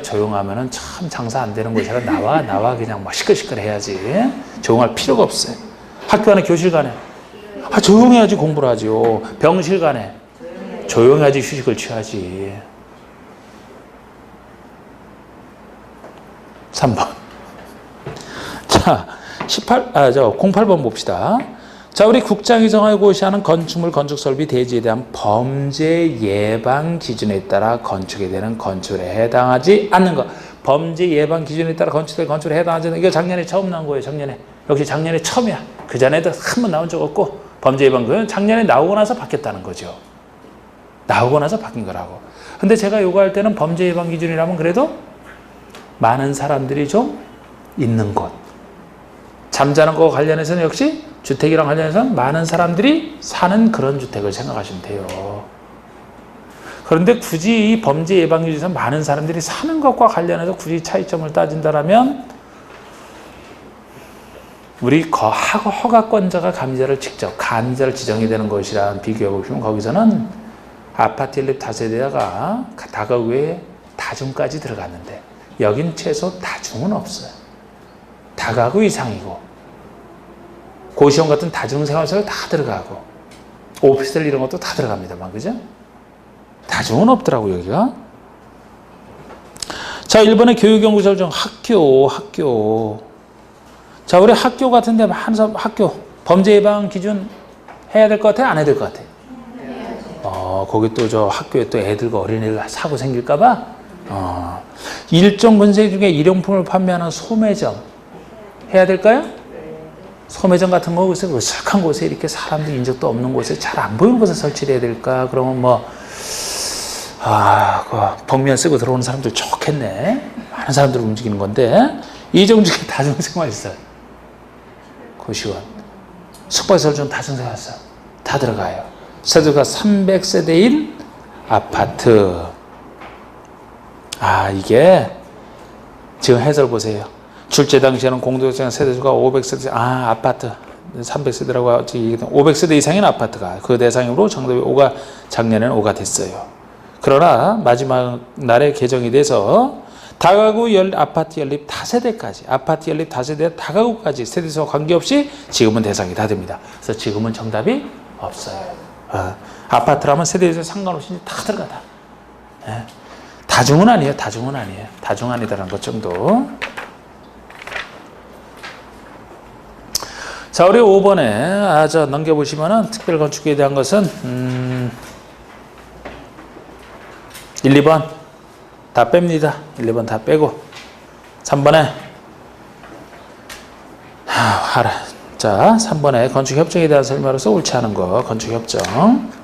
조용하면은 참 장사 안 되는 곳이라 나와 그냥 시끌시끌 해야지. 조용할 필요가 없어요. 학교 안에 교실 간에 조용해야지 공부를 하죠. 병실 간에 조용해야지 휴식을 취하지. 3번. 자, 08번 봅시다. 자, 우리 국장이 정하여 고시하는 건축물, 건축설비, 대지에 대한 범죄 예방 기준에 따라 건축에 되는 건축에 해당하지 않는 것. 범죄 예방 기준에 따라 건축에 해당하지 않는 것. 이거 작년에 처음 나온 거예요, 작년에. 역시 작년에 처음이야. 그 전에도 한 번 나온 적 없고, 범죄 예방 기준은 작년에 나오고 나서 바뀌었다는 거죠. 나오고 나서 바뀐 거라고. 근데 제가 요구할 때는 범죄 예방 기준이라면 그래도 많은 사람들이 좀 있는 곳. 잠자는 거 관련해서는 역시 주택이랑 관련해서는 많은 사람들이 사는 그런 주택을 생각하시면 돼요. 그런데 굳이 이 범죄 예방 기준에서 많은 사람들이 사는 것과 관련해서 굳이 차이점을 따진다면 우리 허가권자가 간이자를 지정이 되는 것이랑 비교해 보시면 거기서는 아파트 1, 2, 5세대가 다가구에 다중까지 들어갔는데 여긴 최소 다중은 없어요. 다가구 이상이고 고시원 같은 다중생활시설 다 들어가고 오피스텔 이런 것도 다 들어갑니다만 그죠? 다중은 없더라고 여기가. 자 1번의 교육연구소를 중 학교. 자 우리 학교 같은데 많은 사람 학교 범죄 예방 기준 해야 될 것 같아? 안 해야 될 것 같아? 거기 또 저 학교에 또 애들과 어린이들 사고 생길까봐 일종 근세 중에 일용품을 판매하는 소매점 해야 될까요? 소매점 같은 거 곳에 으슥한 곳에 이렇게 사람들 인적도 없는 곳에 잘 안 보이는 곳에 설치해야 될까? 그러면 그 복면 쓰고 들어오는 사람들 좋겠네. 많은 사람들 움직이는 건데 이종 중에 다중생활 있어요. 고시원, 숙박시설 중 다중생활 있어요. 다 들어가요. 세대가 300세대인 아파트. 이게 지금 해설 보세요. 출제 당시에는 공동주택 세대수가 500세대, 아파트 300세대라고 500세대 이상인 아파트가 그 대상으로 정답이 5가 작년에는 5가 됐어요. 그러나 마지막 날에 개정이 돼서 다가구 아파트 연립 다세대까지 아파트 연립 다세대 다가구까지 세대수와 관계없이 지금은 대상이 다 됩니다. 그래서 지금은 정답이 없어요. 아파트라면 세대에서 상관없이 다 들어가다. 다중은 아니에요. 다중 아니다라는 것 정도. 자, 우리 5번에 넘겨보시면은 특별 건축에 대한 것은 1, 2번 다 뺍니다. 1, 2번 다 빼고 3번에 자, 3번에 건축협정에 대한 설명으로서 옳지 않은 거 건축협정.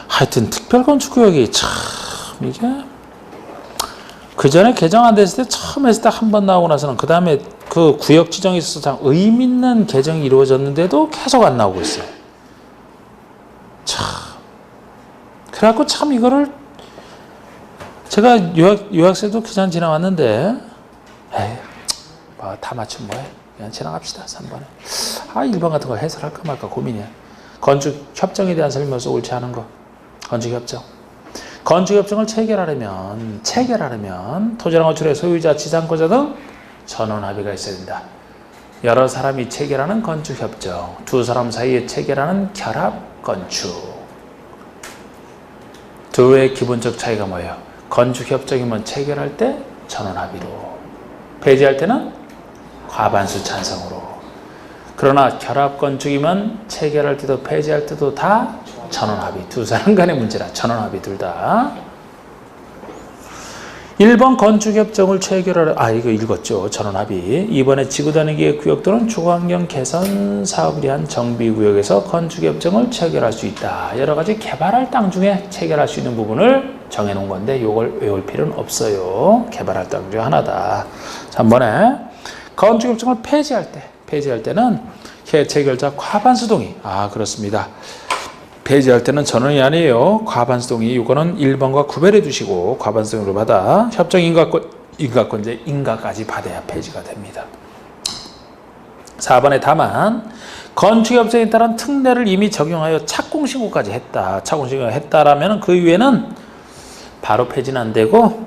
하여튼 특별건축구역이 참 이게 그 전에 개정 안 됐을 때 처음 했을 때 한 번 나오고 나서는 그 다음에 그 구역 지정이 있어서 참 의미 있는 개정이 이루어졌는데도 계속 안 나오고 있어요. 참 그래갖고 참 이거를 제가 유학생도 그전 지나왔는데 다 맞추면 뭐해 그냥 지나갑시다. 3번에 1번 같은 거 해설할까 말까 고민이야. 건축협정에 대한 설명서 옳지 않은 거 건축협정. 건축협정을 체결하려면 토지랑 건축의 소유자, 지상권자 등 전원 합의가 있어야 된다. 여러 사람이 체결하는 건축협정, 두 사람 사이에 체결하는 결합건축. 둘의 기본적 차이가 뭐예요? 건축협정이면 체결할 때 전원 합의로, 폐지할 때는 과반수 찬성으로. 그러나 결합건축이면 체결할 때도 폐지할 때도 다 전원합의. 두 사람 간의 문제라 전원합의 둘 다. 1번 건축협정을 체결하려 이거 읽었죠. 전원합의. 2번에 지구단위기의 구역 또는 주거환경 개선 사업을 위한 정비구역에서 건축협정을 체결할 수 있다. 여러 가지 개발할 땅 중에 체결할 수 있는 부분을 정해놓은 건데 이걸 외울 필요는 없어요. 개발할 땅 중에 하나다. 3번에 건축협정을 폐지할 때는 체결자 과반수 동의. 그렇습니다. 폐지할 때는 전원이 아니에요. 과반수 동의. 이거는 1번과 구별해 두시고 과반수 동의를 받아 협정 인가권자 인가까지 받아야 폐지가 됩니다. 4번에 다만 건축협정에 따른 특례를 이미 적용하여 착공신고까지 했다. 착공신고를 했다라면 그 이후에는 바로 폐지는 안 되고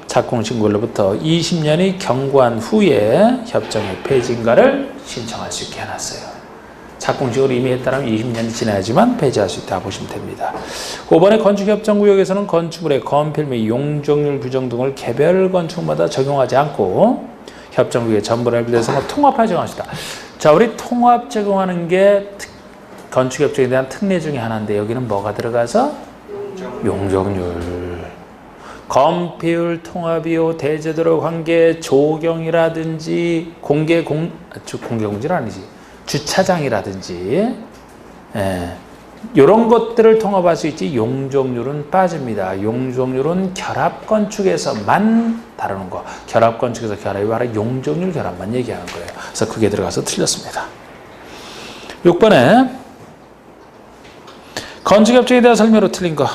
착공신고로부터 20년이 경과한 후에 협정의 폐지인가를 신청할 수 있게 해놨어요. 착공식으로 이미 했다면 20년이 지나야지만 폐지할 수 있다 보시면 됩니다. 5번의 건축협정구역에서는 건축물의 건폐율 및 용적률 규정 등을 개별 건축마다 적용하지 않고 협정구역의 전부를 비롯해서 통합하여 적용할 수 있다. 자, 우리 통합 적용하는 게 건축협정에 대한 특례 중에 하나인데 여기는 뭐가 들어가서? 용적률. 건폐율 통합이요, 대제도로 관계, 조경이라든지 공개공지는 아니지. 주차장이라든지 이런 것들을 통합할 수 있지 용적률은 빠집니다. 용적률은 결합건축에서만 다루는 거. 결합건축에서 결합이 바로 용적률 결합만 얘기하는 거예요. 그래서 그게 들어가서 틀렸습니다. 6번에 건축협정에 대한 설명으로 틀린 거.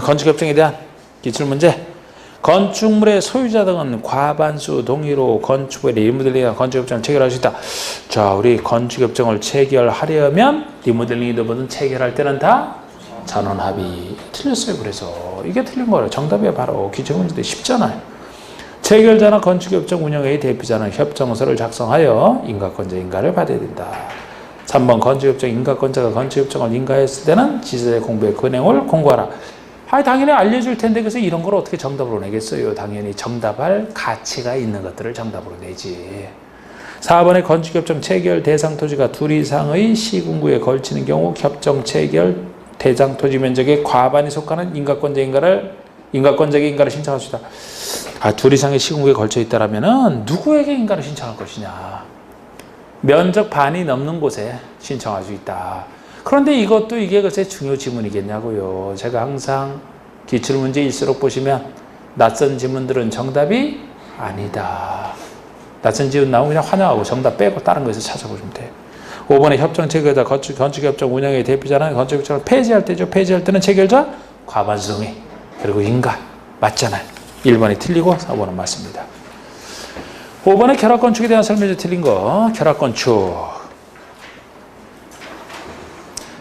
건축협정에 대한 기출문제. 건축물의 소유자 등은 과반수 동의로 건축물의 리모델링이나 건축협정을 체결할 수 있다. 자, 우리 건축협정을 체결하려면 리모델링이든 체결할 때는 다 전원합의. 틀렸어요. 그래서 이게 틀린 거예요. 정답이 바로 기출문제도 쉽잖아요. 체결자나 건축협정 운영의 대표자는 협정서를 작성하여 인가권자 인가를 받아야 된다. 3번 건축협정 인가권자가 건축협정을 인가했을 때는 지자체 공부의 그 내용을 공부하라. 당연히 알려줄 텐데 그래서 이런 걸 어떻게 정답으로 내겠어요. 당연히 정답할 가치가 있는 것들을 정답으로 내지. 4번의 건축협정 체결 대상 토지가 둘 이상의 시군구에 걸치는 경우 협정 체결 대상 토지 면적의 과반이 속하는 인가권자의 인가를 신청할 수 있다. 둘 이상의 시군구에 걸쳐 있다라면은 누구에게 인가를 신청할 것이냐. 면적 반이 넘는 곳에 신청할 수 있다. 그런데 이것도 이게 글쎄 중요 지문이겠냐고요. 제가 항상 기출문제일수록 보시면 낯선 지문들은 정답이 아니다. 낯선 지문 나오면 그냥 환영하고 정답 빼고 다른 거에서 찾아보시면 돼요. 5번에 협정 체결자 건축협정 운영의 대표자는 건축협정을 폐지할 때죠. 폐지할 때는 체결자 과반수 동의 그리고 인가 맞잖아요. 1번이 틀리고 4번은 맞습니다. 5번에 결합건축에 대한 설명이 틀린 거. 결합건축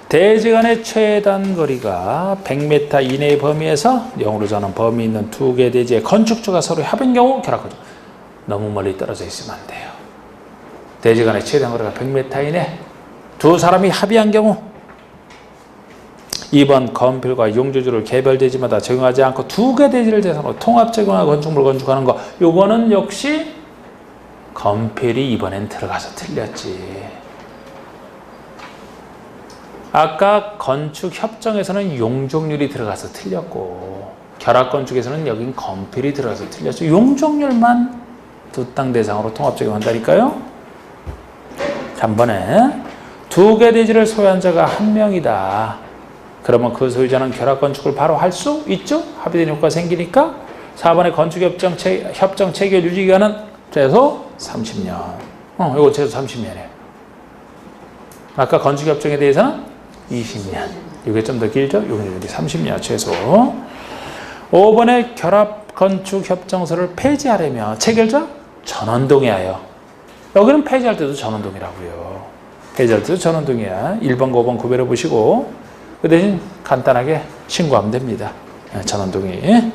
대지 간의 최단 거리가 100m 이내의 범위에서 0으로 저는 범위 있는 두 개 대지의 건축주가 서로 합인 경우 결합건축. 너무 멀리 떨어져 있으면 안 돼요. 대지 간의 최단 거리가 100m 이내 두 사람이 합의한 경우 2번 건필과 용조주를 개별 대지마다 적용하지 않고 두 개 대지를 대상으로 통합 적용하고 건축물을 건축하는 거. 요거는 역시 건필이 이번엔 들어가서 틀렸지. 아까 건축협정에서는 용적률이 들어가서 틀렸고 결합건축에서는 여긴 건필이 들어가서 틀렸죠. 용적률만 두 땅 대상으로 통합 적용한다니까요. 3번에 두 개 대지를 소유한 자가 한 명이다. 그러면 그 소유자는 결합건축을 바로 할 수 있죠. 합의된 효과가 생기니까. 4번에 건축협정 체결 유지기간은 최소 30년. 이거 최소 30년이에요. 아까 건축협정에 대해서는 20년. 이게 좀 더 길죠? 이게 30년 최소. 5번에 결합건축협정서를 폐지하려면 체결자 전원동의하여. 여기는 폐지할 때도 전원동의라고요. 폐지할 때도 전원동의야. 1번, 5번 구별해 보시고 그 대신 간단하게 신고하면 됩니다. 전원동의.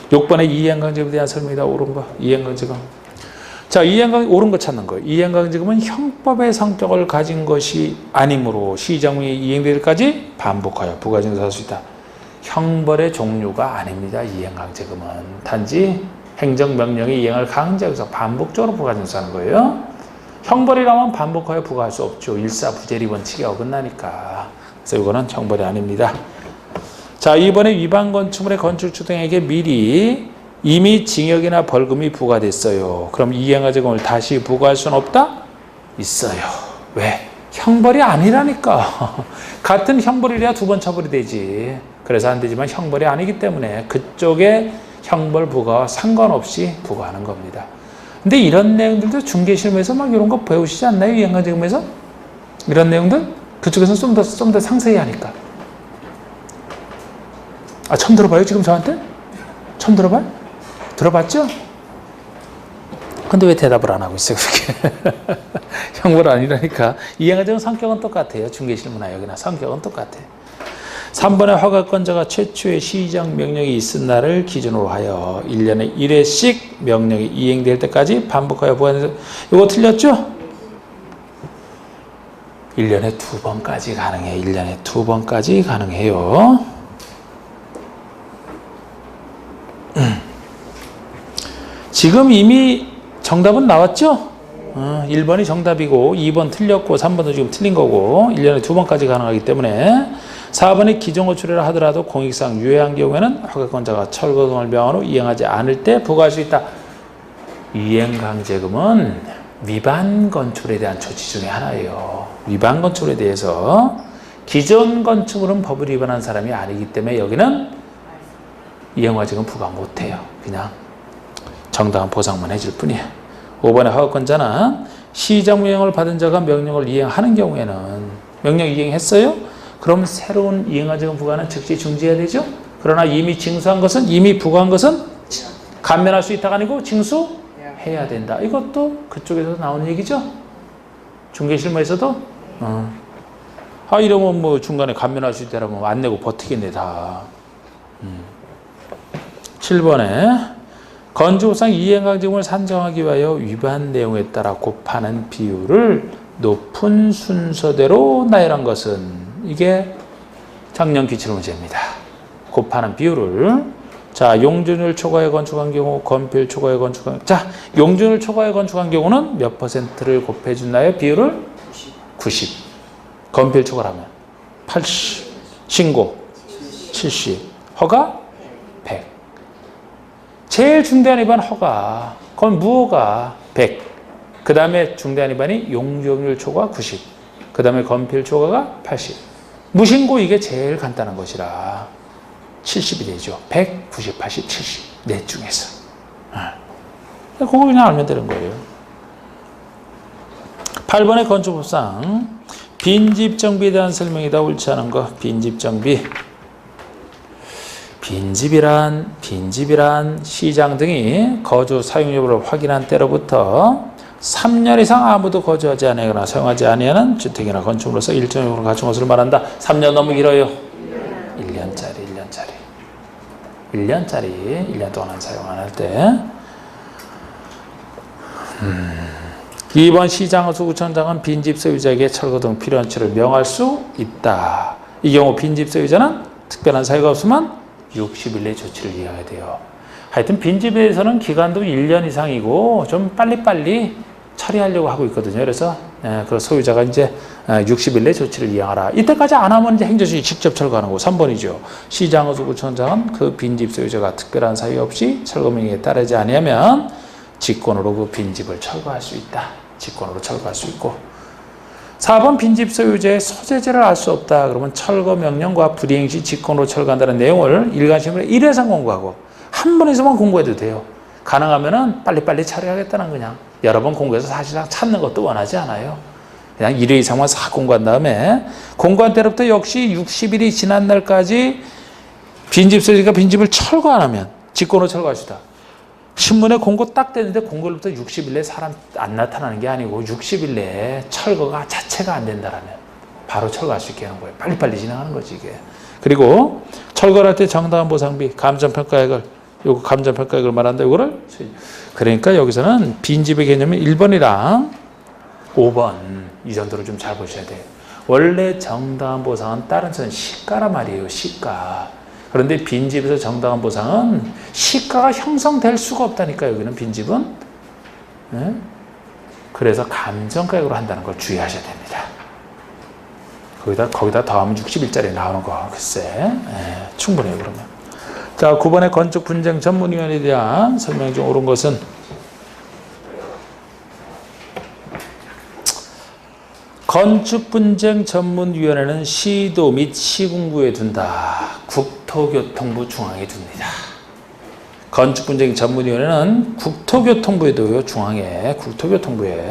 6번에 이행강제금에 대한 설명이다. 옳은 거. 이행강제금. 자, 옳은 거 찾는 거예요. 이행강제금은 형법의 성격을 가진 것이 아니므로 시정이 이행될 때까지 반복하여 부가징수 할 수 있다. 형벌의 종류가 아닙니다. 이행강제금은. 단지 행정명령의 이행을 강제해서 반복적으로 부가징수하는 거예요. 형벌이라면 반복하여 부과할 수 없죠. 일사부재리 원칙에 어긋나니까. 그래서 이거는 형벌이 아닙니다. 자, 이번에 위반 건축물의 건축주 등에게 미리 이미 징역이나 벌금이 부과됐어요. 그럼 이행강제금을 다시 부과할 수는 없다? 있어요. 왜? 형벌이 아니라니까. 같은 형벌이라야 두 번 처벌이 되지. 그래서 안 되지만 형벌이 아니기 때문에 그쪽에 형벌 부과와 상관없이 부과하는 겁니다. 근데 이런 내용들도 중개실험에서 막 이런 거 배우시지 않나요? 이행강제금에서? 이런 내용들? 그쪽에서 좀 더 상세히 하니까. 처음 들어봐요? 지금 저한테? 처음 들어봐요? 들어봤죠? 근데 왜 대답을 안 하고 있어요, 그렇게? 형벌 아니라니까. 이행강제금 성격은 똑같아요. 중개실무나 여기나 성격은 똑같아요. 3번의 허가권자가 최초의 시정 명령이 있은 날을 기준으로 하여 1년에 1회씩 명령이 이행될 때까지 반복하여 부과해서 이거 틀렸죠? 1년에 2번까지 가능해요. 1년에 2번까지 가능해요. 지금 이미 정답은 나왔죠? 1번이 정답이고 2번 틀렸고 3번도 지금 틀린 거고 1년에 2번까지 가능하기 때문에 4번의 기존호출이라 하더라도 공익상 유예한 경우에는 허가권자가 철거 등을 명한 후 이행하지 않을 때 부과할 수 있다. 이행강제금은 위반 건축에 대한 조치 중에 하나예요. 위반 건축에 대해서 기존 건축물은 법을 위반한 사람이 아니기 때문에 여기는 이행강제금 부과 못해요. 그냥 정당한 보상만 해줄 뿐이에요. 5번의 허가권자는 시정명령을 받은 자가 명령을 이행하는 경우에는 명령 이행했어요? 그럼 새로운 이행강제금 부과는 즉시 중지해야 되죠? 그러나 이미 징수한 것은, 이미 부과한 것은 감면할 수 있다가 아니고 징수해야 된다. 이것도 그쪽에서 나오는 얘기죠. 중개실무에서도. 이러면 뭐 중간에 감면할 수 있다라면 안 내고 버티겠네 다. 7번에 건축법상 이행강제금을 산정하기 위하여 위반 내용에 따라 곱하는 비율을 높은 순서대로 나열한 것은 이게 작년 기출문제입니다. 곱하는 비율을 자 용적률 초과에 건축한 경우 건폐율 초과에 건축한 자 용적률 초과에 건축한 경우는 몇 퍼센트를 곱해준나요? 비율을 90 건폐율 초과라면 80 신고 70 허가 100 제일 중대한 위반 허가 그건 무허가 100 그 다음에 중대한 위반이 용적률 초과 90 그 다음에 건폐율 초과가 80 무신고 이게 제일 간단한 것이라 70이 되죠. 100, 90, 80, 70 넷 중에서 그거 그냥 알면 되는 거예요. 8번의 건축법상 빈집정비에 대한 설명이다. 옳지 않은 거 빈집정비 빈집이란 시장 등이 거주 사용 여부를 확인한 때로부터 3년 이상 아무도 거주하지 아니하거나 사용하지 아니하는 주택이나 건축물로서 일정적으로 갖춘 것을 말한다. 3년 너무 길어요. 1년짜리 1년 동안 사용 안 할 때. 2번 시장허수구청장은 빈집 소유자에게 철거 등 필요한 처를 명할 수 있다. 이 경우 빈집 소유자는 특별한 사유가 없으면 60일 내 조치를 이행해야 돼요. 하여튼 빈집에서는 기간도 1년 이상이고 좀 빨리빨리 처리하려고 하고 있거든요. 그래서 그 소유자가 이제 60일 내 조치를 이행하라. 이때까지 안 하면 이제 행정실이 직접 철거하는 거. 3번이죠. 시장허수구청장은 그 빈집 소유자가 특별한 사유 없이 철거 명령에 따르지 아니하면 직권으로 그 빈집을 철거할 수 있다. 직권으로 철거할 수 있고. 4번 빈집 소유자의 소재지를 알 수 없다. 그러면 철거 명령과 불이행 시 직권으로 철거한다는 내용을 일간시험에 1회상 공부하고 한 번에서만 공부해도 돼요. 가능하면은 빨리빨리 처리하겠다는 그냥 여러 번 공부해서 사실상 찾는 것도 원하지 않아요. 그냥 1회 이상만 싹 공부한 다음에 공부한 때부터 역시 60일이 지난 날까지 빈집 소유자가 빈집을 철거 안 하면 직권으로 철거할 수 있다. 신문에 공고 딱 되는데 공고일부터 60일 내에 사람 안 나타나는 게 아니고 60일 내에 철거가 자체가 안 된다라면 바로 철거할 수 있게 하는 거예요. 빨리빨리 진행하는 거지 이게. 그리고 철거를 할 때 정당한 보상비, 감정평가액을 요거 감정평가액을 말한다. 요거를 그러니까 여기서는 빈집의 개념이 1번이랑 5번 이 정도로 좀 잘 보셔야 돼요. 원래 정당한 보상은 다른 선 시가란 말이에요. 시가. 그런데 빈집에서 정당한 보상은 시가가 형성될 수가 없다니까 여기는 빈집은. 네? 그래서 감정가액으로 한다는 걸 주의하셔야 됩니다. 거기다 더하면 60일짜리 나오는 거 글쎄 충분해요 그러면. 자 9번의 건축분쟁 전문위원회에 대한 설명이 좀 옳은 것은 건축분쟁 전문위원회는 시도 및 시군구에 둔다. 국토교통부 중앙에 둡니다. 건축분쟁 전문위원회는 국토교통부에 둬요. 중앙에 국토교통부에.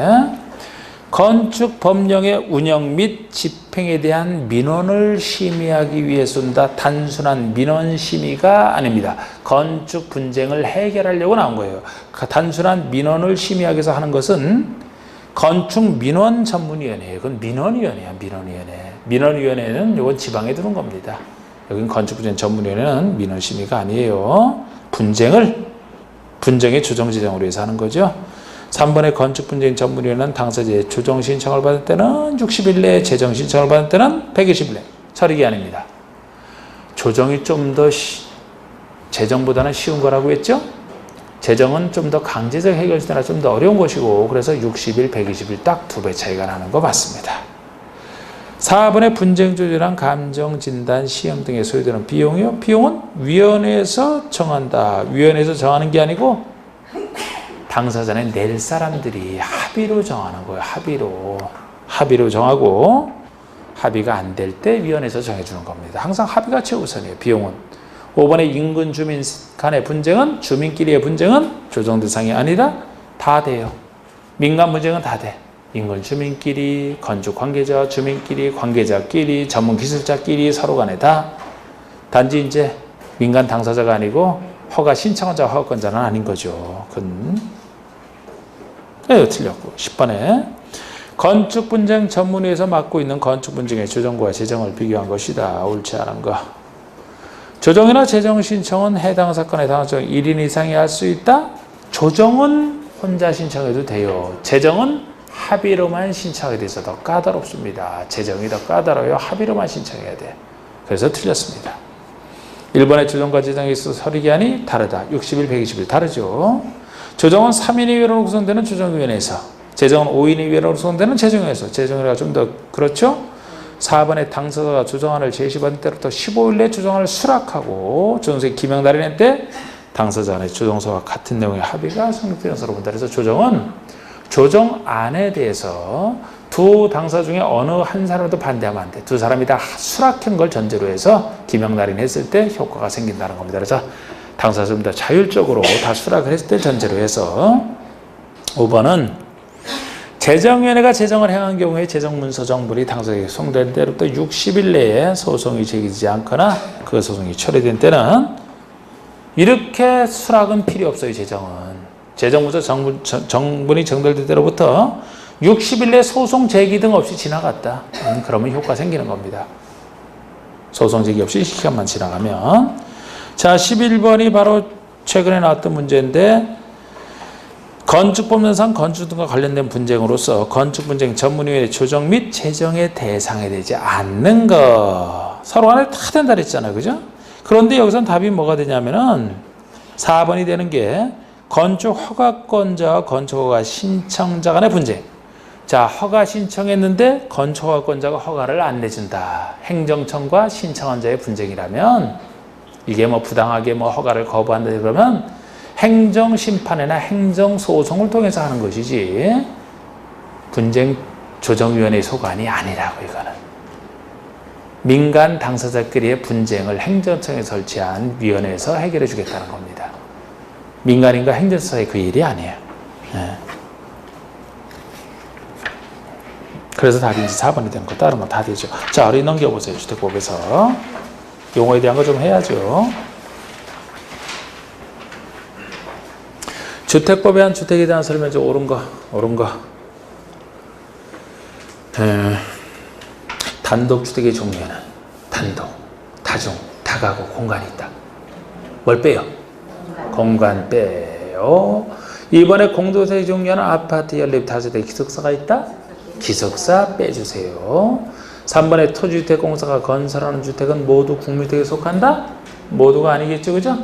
건축법령의 운영 및 집행에 대한 민원을 심의하기 위해 쏜다. 단순한 민원 심의가 아닙니다. 건축 분쟁을 해결하려고 나온 거예요. 단순한 민원을 심의하기 위해서 하는 것은 건축민원 전문위원회예요. 그건 민원위원회야. 민원위원회는 이건 지방에 두는 겁니다. 여긴 건축분쟁 전문위원회는 민원 심의가 아니에요. 분쟁의 조정 지정으로 해서 하는 거죠. 3번의 건축분쟁 전문위원회는 당사자의 조정 신청을 받을 때는 60일 내에 재정 신청을 받을 때는 120일 내 처리기한입니다. 조정이 좀 더 재정보다는 쉬운 거라고 했죠. 재정은 좀 더 강제적 해결시대나 좀 더 어려운 것이고 그래서 60일, 120일 딱 2배 차이가 나는 거 맞습니다. 4번의 분쟁조정이란 감정진단, 시험 등에 소요되는 비용이요. 비용은 위원회에서 정한다. 위원회에서 정하는 게 아니고 당사자는 낼 사람들이 합의로 정하는 거예요. 합의로 정하고 합의가 안 될 때 위원회에서 정해주는 겁니다. 항상 합의가 최우선이에요. 비용은. 5번의 인근 주민 간의 분쟁은 주민끼리의 분쟁은 조정 대상이 아니라 다 돼요. 민간 분쟁은 다 돼. 인근 주민끼리, 건축 관계자, 주민끼리, 관계자끼리, 전문 기술자끼리 서로 간에 다. 단지 이제 민간 당사자가 아니고 허가 신청자 허가권자는 아닌 거죠. 그건 틀렸고 10번에 건축분쟁 전문위에서 맡고 있는 건축분쟁의 조정과 재정을 비교한 것이다. 옳지 않은 거. 조정이나 재정 신청은 해당 사건에 당사자 1인 이상이 할 수 있다. 조정은 혼자 신청해도 돼요. 재정은 합의로만 신청하게 돼서 더 까다롭습니다. 재정이 더 까다로워요. 합의로만 신청해야 돼. 그래서 틀렸습니다. 1번의 조정과 재정에 있어서 서류기한이 다르다. 60일, 120일 다르죠. 조정은 3인 이외로 구성되는 조정위원회에서, 재정은 5인 이외로 구성되는 재정위원회에서, 재정위원회가 좀 더 그렇죠. 4번의 당사자가 조정안을 제시받은 때부터 15일 내에 조정안을 수락하고 조정서의 기명 날인할 때 당사자 간의 조정서와 같은 내용의 합의가 성립되는 서로 본다. 그래서 조정은 조정안에 대해서 두 당사 중에 어느 한 사람도 반대하면 안 돼. 두 사람이 다 수락한 걸 전제로 해서 기명 날인했을 때 효과가 생긴다는 겁니다. 그래서 당사자 좀 더 자율적으로 다 수락을 했을 때 전제로 해서 5번은 재정위원회가 재정을 행한 경우에 재정문서 정보리 당사자에게 송된 때로부터 60일 내에 소송이 제기되지 않거나 그 소송이 처리된 때는 이렇게 수락은 필요 없어요. 재정문서 정분이 정달된 때로부터 60일 내 소송 제기 등 없이 지나갔다. 그러면 효과 생기는 겁니다. 소송 제기 없이 시간만 지나가면. 자, 11번이 바로 최근에 나왔던 문제인데 건축법령상 건축 등과 관련된 분쟁으로서 건축분쟁 전문위원회 조정 및 재정의 대상이 되지 않는 것. 서로 간에 다 된다 그랬잖아요. 그죠? 그런데 여기서는 답이 뭐가 되냐면은 4번이 되는 게 건축 허가권자와 건축허가 신청자 간의 분쟁. 자, 허가 신청했는데 건축허가권자가 허가를 안 내준다. 행정청과 신청한 자의 분쟁이라면 이게 뭐 부당하게 뭐 허가를 거부한다 그러면 행정심판이나 행정소송을 통해서 하는 것이지 분쟁조정위원회의 소관이 아니라고. 이거는 민간 당사자끼리의 분쟁을 행정청에 설치한 위원회에서 해결해 주겠다는 겁니다. 민간인과 행정사의 그 일이 아니에요. 네. 그래서 답이 이제 4번이 되는 거 다른 건 다 되죠. 자, 우리 넘겨보세요. 주택법에서 용어에 대한 거 좀 해야죠. 주택법에 한 주택에 대한 설명 좀 옳은 거. 단독주택의 종류에는 단독, 다중, 다가구, 공간이 있다. 뭘 빼요? 공간 빼요. 이번에 공동주택의 종류에는 아파트, 연립, 다세대, 기숙사가 있다? 기숙사 빼주세요. 3번에 토지주택공사가 건설하는 주택은 모두 국민주택에 속한다? 모두가 아니겠죠, 그죠?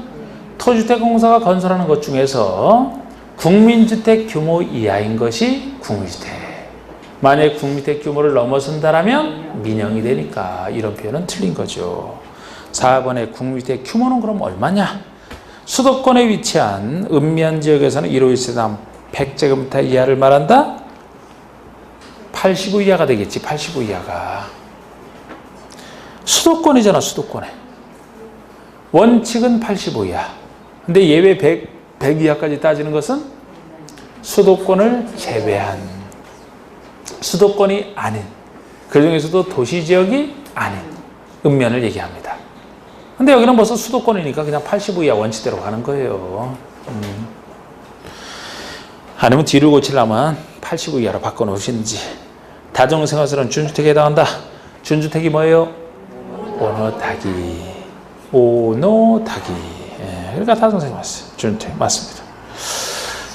토지주택공사가 건설하는 것 중에서 국민주택 규모 이하인 것이 국민주택. 만약에 국민주택 규모를 넘어선다라면 민영이 되니까 이런 표현은 틀린 거죠. 4번에 국민주택 규모는 그럼 얼마냐? 수도권에 위치한 읍면지역에서는 1호 1세대 100제곱미터 이하를 말한다? 85 이하가 되겠지. 85 이하가. 수도권이잖아. 수도권에. 원칙은 85 이하. 근데 예외 100 이하까지 따지는 것은 수도권을 제외한, 수도권이 아닌, 그 중에서도 도시지역이 아닌 읍면을 얘기합니다. 근데 여기는 벌써 수도권이니까 그냥 85 이하 원칙대로 가는 거예요. 아니면 뒤를 고치려면 85 이하로 바꿔놓으시는지. 다중생활설은 준주택에 해당한다. 준주택이 뭐예요? 오노타기. 오노타기. 그러니까 다중생활 맞어요. 준주택 맞습니다.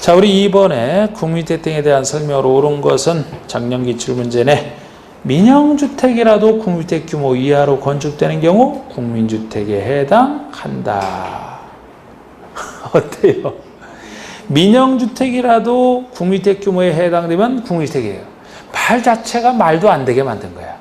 자, 우리 2번에 국민주택 등에 대한 설명으로 옳은 것은 작년 기출문제네. 민영주택이라도 국민주택 규모 이하로 건축되는 경우 국민주택에 해당한다. 어때요? 민영주택이라도 국민주택 규모에 해당되면 국민주택이에요. 말 자체가 말도 안 되게 만든 거야.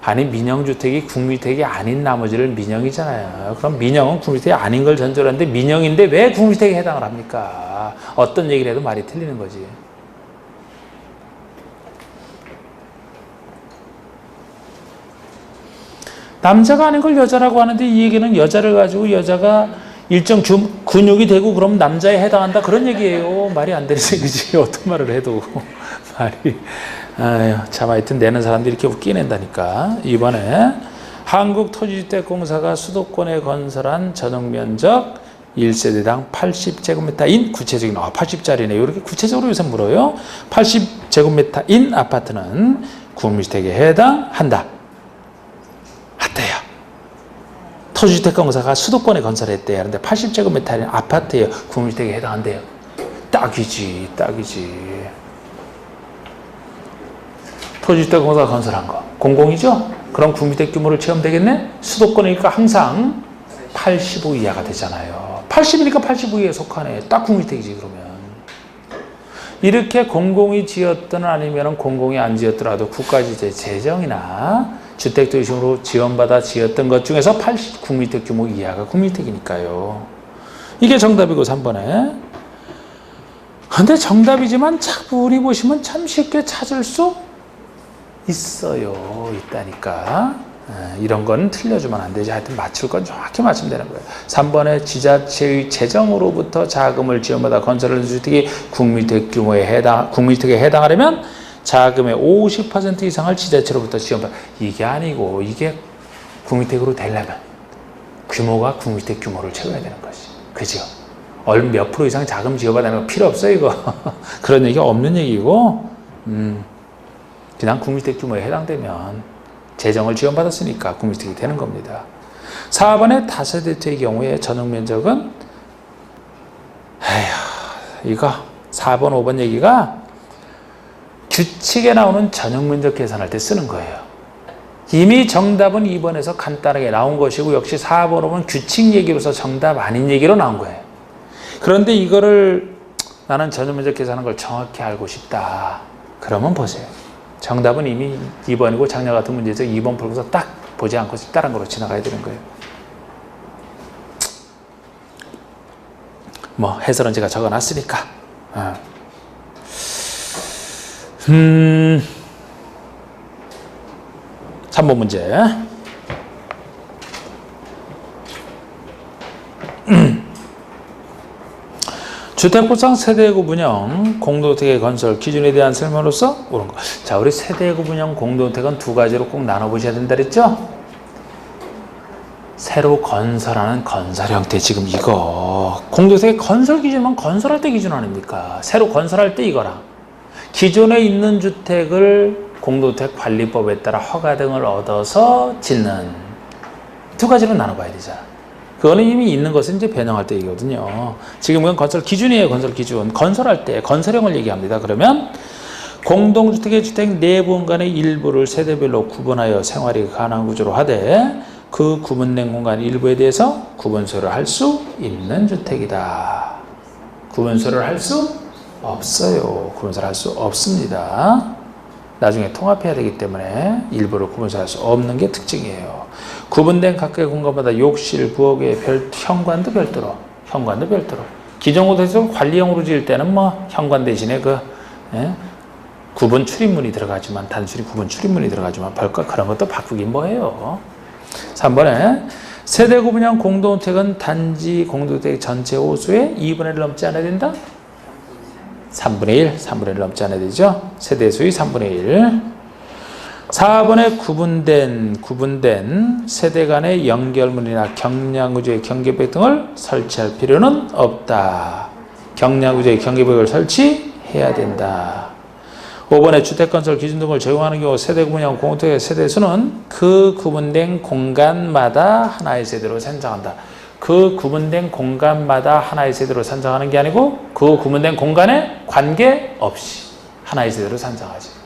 아니, 민영주택이 국민주택이 아닌 나머지를 민영이잖아요. 그럼 민영은 국민주택이 아닌 걸 전제로 하는데 민영인데 왜 국민주택에 해당을 합니까? 어떤 얘기를 해도 말이 틀리는 거지. 남자가 아닌 걸 여자라고 하는데 이 얘기는 여자를 가지고 여자가 일정 근육이 되고 그럼 남자에 해당한다 그런 얘기예요. 말이 안 되는 얘기지. 어떤 말을 해도 말이. 아유, 참 하여튼 내는 사람들이 이렇게 웃기낸다니까. 이번에 한국토지주택공사가 수도권에 건설한 전용면적 1세대당 80제곱미터인 구체적인 80짜리네요. 이렇게 구체적으로 요새 물어요. 80제곱미터인 아파트는 국민주택에 해당한다. 한대요. 토지주택공사가 수도권에 건설했대요. 그런데 80제곱미터인 아파트예요. 국민주택에 해당한대요. 딱이지. 토지주택공사가 건설한 거 공공이죠? 그럼 국민주택 규모를 체험되겠네? 수도권이니까 항상 85 이하가 되잖아요. 80이니까 85 이하에 속하네. 딱 국민주택이지 그러면. 이렇게 공공이 지었든 아니면 공공이 안 지었더라도 국가지재 재정이나 주택도시용으로 지원받아 지었던 것 중에서 80 국민주택 규모 이하가 국민주택이니까요. 이게 정답이고 3번에. 근데 정답이지만 자꾸 보시면 참 쉽게 찾을 수 있다니까. 이런 건 틀려주면 안 되지. 하여튼 맞출 건 정확히 맞추면 되는 거예요. 3번에 지자체의 재정으로부터 자금을 지원받아 건설하는 주택이 국민주택에 해당하려면 자금의 50% 이상을 지자체로부터 지원받아. 이게 아니고 이게 국민주택으로 되려면 규모가 국민주택 규모를 채워야 되는 것이. 그죠? 몇 프로 이상 자금 지원받는 거 필요 없어요, 이거. 그런 얘기가 없는 얘기고, 그냥 국민주택 규모에 해당되면 재정을 지원받았으니까 국민주택이 되는 겁니다. 4번의 다세대주택의 경우에 전용면적은 이거 4번, 5번 얘기가 규칙에 나오는 전용면적 계산할 때 쓰는 거예요. 이미 정답은 2번에서 간단하게 나온 것이고 역시 4번, 5번 규칙 얘기로서 정답 아닌 얘기로 나온 거예요. 그런데 이거를 나는 전용면적 계산하는 걸 정확히 알고 싶다. 그러면 보세요. 정답은 이미 2번이고 작년 같은 문제에서 2번 풀고서 딱 보지 않고 다른 거로 지나가야 되는 거예요. 뭐 해설은 제가 적어놨으니까. 3번 문제. 주택보상 세대급 운영 공동주택의 건설 기준에 대한 설명으로서 옳은 거. 자, 우리 세대급 운영 공동주택은 두 가지로 꼭 나눠보셔야 된다 그랬죠? 새로 건설하는 건설 형태. 지금 이거 공동주택의 건설 기준은 건설할 때 기준 아닙니까? 새로 건설할 때 이거랑 기존에 있는 주택을 공동주택 관리법에 따라 허가 등을 얻어서 짓는 두 가지로 나눠봐야 되잖아. 그거는 이미 있는 것은 이제 변형할 때 얘기거든요. 지금은 건설 기준이에요. 건설 기준. 건설할 때 건설형을 얘기합니다. 그러면 공동주택의 주택 내부 공간의 일부를 세대별로 구분하여 생활이 가능한 구조로 하되 그 구분된 공간 일부에 대해서 구분소를 할 수 있는 주택이다. 구분소를 할 수 없어요. 구분소를 할 수 없습니다. 나중에 통합해야 되기 때문에 일부를 구분소를 할 수 없는 게 특징이에요. 구분된 각각의 공간마다 욕실, 부엌의 현관도 별도로. 기존 곳에서 관리형으로 지을 때는 뭐 현관 대신에 구분 출입문이 들어가지만 단순히 구분 출입문이 들어가지만 별거 그런 것도 바꾸긴 뭐해요. 3번에 세대 구분형 공동주택은 단지 공동주택 전체 호수의 2분의 1 넘지 않아야 된다? 3분의 1 넘지 않아야 되죠? 세대 수의 3분의 1. 4번에 구분된 세대 간의 연결문이나 경량구조의 경계벽 등을 설치할 필요는 없다. 경량구조의 경계벽을 설치해야 된다. 5번에 주택건설 기준 등을 적용하는 경우 세대 구분형 공동주택의 세대 수는 그 구분된 공간마다 하나의 세대로 산정한다. 그 구분된 공간마다 하나의 세대로 산정하는 게 아니고 그 구분된 공간에 관계없이 하나의 세대로 산정하지.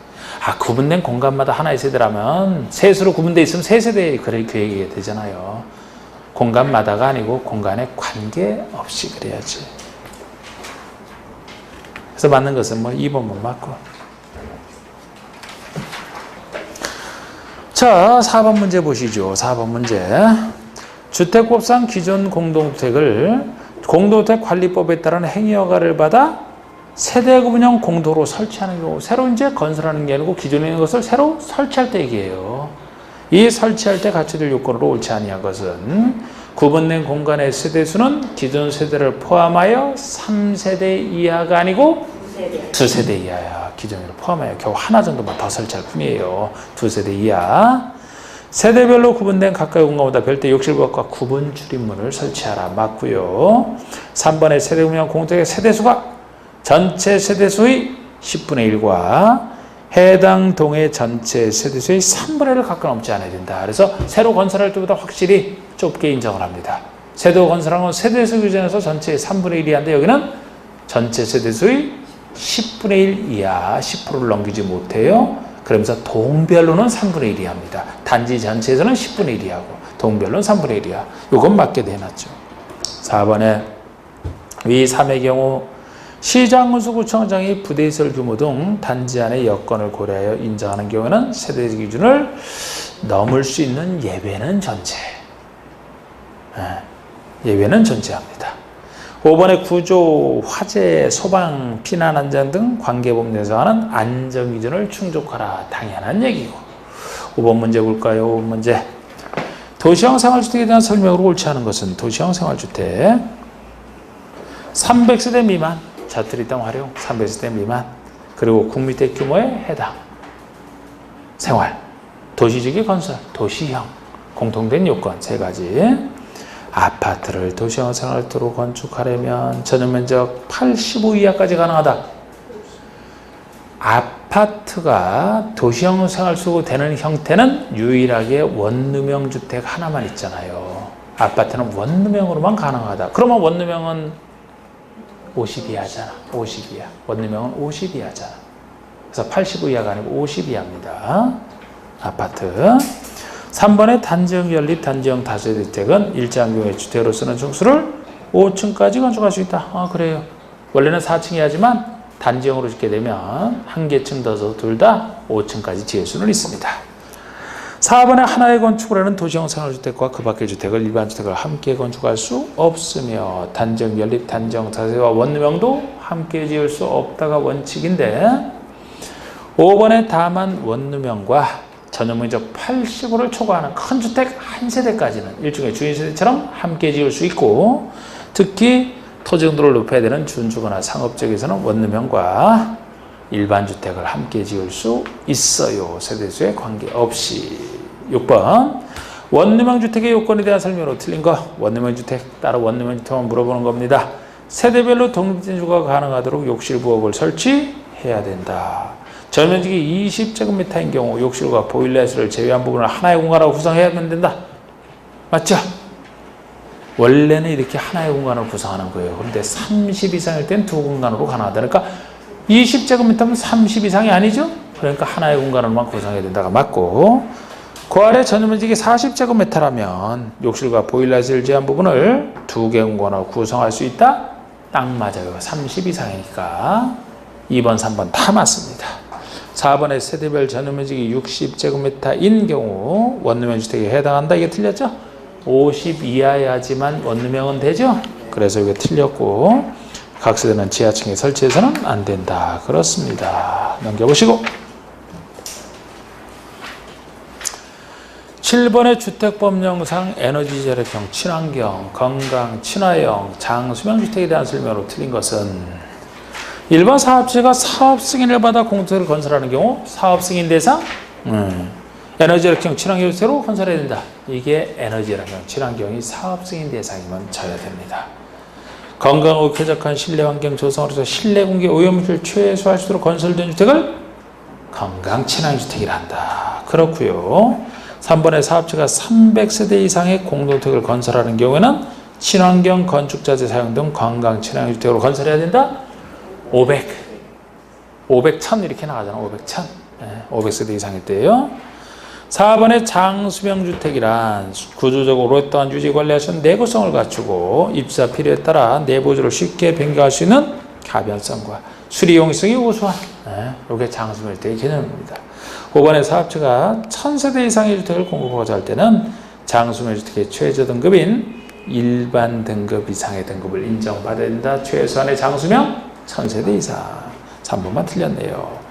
구분된 공간마다 하나의 세대라면 세수로 구분되어 있으면 세 세대 그 얘기가 되잖아요. 공간마다가 아니고 공간에 관계없이 그래야지. 그래서 맞는 것은 뭐 2번만 맞고. 자, 4번 문제 보시죠. 4번 문제. 주택법상 기존 공동주택을 공동주택 관리법에 따른 행위허가를 받아 세대 구분형 공도로 설치하는 경우 새로 이제 건설하는 게 아니고 기존에 있는 것을 새로 설치할 때 얘기해요. 이 설치할 때 갖춰질 요건으로 옳지 아니한 것은 구분된 공간의 세대수는 기존 세대를 포함하여 3세대 이하가 아니고 2세대 이하야. 기존으로 포함하여 겨우 하나 정도만 더 설치할 뿐이에요. 2세대 이하. 세대별로 구분된 각각의 공간보다 별도의 욕실부엌과 구분 출입문을 설치하라. 맞고요. 3번의 세대구명 공동의 세대수가 전체 세대수의 10분의 1과 해당 동의 전체 세대수의 3분의 1을 가까이 넘지 않아야 된다. 그래서 새로 건설할 때보다 확실히 좁게 인정을 합니다. 새로 건설한 건 세대수 규정에서 전체의 3분의 1이 한데 여기는 전체 세대수의 10분의 1 이하 10%를 넘기지 못해요. 그러면서 동별로는 3분의 1이 합니다. 단지 전체에서는 10분의 1이 하고 동별로는 3분의 1이야. 이건 맞게 내놨죠. 4번에 위 3의 경우 시장군수구청장이 부대시설 규모 등 단지 안의 여건을 고려하여 인정하는 경우에는 세대 기준을 넘을 수 있는 예외는 전체. 예외는 전제합니다. 5번에 구조, 화재, 소방, 피난 안전 등 관계법령에서 하는 안전기준을 충족하라. 당연한 얘기고. 5번 문제 볼까요? 5번 문제. 도시형 생활주택에 대한 설명으로 옳지 않은 것은 도시형 생활주택 300세대 미만 자투리 땅 활용 300세대 미만 그리고 국민주택 규모에 해당 생활 도시지기 건설 도시형 공통된 요건 3가지. 아파트를 도시형 생활도로 건축하려면 전용면적 85 이하까지 가능하다. 아파트가 도시형 생활수로 되는 형태는 유일하게 원룸형 주택 하나만 있잖아요. 아파트는 원룸형으로만 가능하다. 그러면 원룸형은 50 이하잖아. 50 이하. 원룸형은 50 이하잖아. 그래서 85 이하가 아니고 50 이하입니다. 아파트. 3번의 단지형 연립, 단지형 다세대 주택은 일정 경우의 주택으로 쓰는 층수를 5층까지 건축할 수 있다. 그래요. 원래는 4층이야지만 단지형으로 짓게 되면 한 개 층 더서 둘 다 5층까지 지을 수는 있습니다. 4번에 하나의 건축을 하는 도시형 생활주택과 그 밖의 주택을 일반 주택을 함께 건축할 수 없으며 단지형 연립, 단지형 다세대와 원룸형도 함께 지을 수 없다가 원칙인데 5번에 다만 원룸형과 전용면적 85를 초과하는 큰 주택 한 세대까지는 일종의 주인세대처럼 함께 지을 수 있고 특히 토지 용도를 높여야 되는 준주거나 상업지역에서는 원룸형과 일반 주택을 함께 지을 수 있어요. 세대수에 관계없이. 6번 원룸형 주택의 요건에 대한 설명으로 틀린 거 원룸형 주택 따로 원룸형 주택만 물어보는 겁니다. 세대별로 독립된 주거가 가능하도록 욕실 부엌을 설치해야 된다. 전면적이 20제곱미터인 경우 욕실과 보일러실을 제외한 부분을 하나의 공간으로 구성해야 된다. 맞죠? 원래는 이렇게 하나의 공간을 구성하는 거예요. 그런데 30 이상일 땐 두 공간으로 가능하다. 그러니까 20제곱미터면 30 이상이 아니죠? 그러니까 하나의 공간으로만 구성해야 된다가 맞고 그 아래 전면적이 40제곱미터라면 욕실과 보일러실 제한 부분을 두 개 공간으로 구성할 수 있다? 딱 맞아요. 30 이상이니까 2번, 3번 다 맞습니다. 4번의 세대별 전용면적이 60제곱미터인 경우 원룸형 주택에 해당한다. 이게 틀렸죠? 50 이하여야지만 원룸형은 되죠? 그래서 이게 틀렸고 각 세대는 지하층에 설치해서는 안 된다. 그렇습니다. 넘겨보시고 7번의 주택법령상 에너지 절약형, 친환경, 건강, 친화형, 장수명 주택에 대한 설명으로 틀린 것은 일반 사업체가 사업 승인을 받아 공동주택을 건설하는 경우 사업 승인 대상 에너지 절약형 친환경 주택으로 건설해야 된다. 이게 에너지 절약형 친환경이 사업 승인 대상이면 져야 됩니다. 건강하고 쾌적한 실내 환경 조성으로서 실내 공기 오염물질 최소화할 수 있도록 건설된 주택을 건강 친환경 주택이라 한다. 그렇고요. 3번의 사업체가 300세대 이상의 공동주택을 건설하는 경우에는 친환경 건축자재 사용 등 건강 친환경 주택으로 건설해야 된다. 500, 1000 이렇게 나가잖아. 500, 1000. 500세대 이상일 때예요. 4번의 장수명 주택이란 구조적으로 오랫동안 유지 관리할 수 있는 내구성을 갖추고 입사 필요에 따라 내부조를 쉽게 변경할 수 있는 가변성과 수리 용이성이 우수한 이게 장수명 주택의 개념입니다. 5번의 사업체가 1000세대 이상의 주택을 공급하고자 할 때는 장수명 주택의 최저 등급인 일반 등급 이상의 등급을 인정받아야 된다. 최소한의 장수명 1000세대 이상. 3번만 틀렸네요.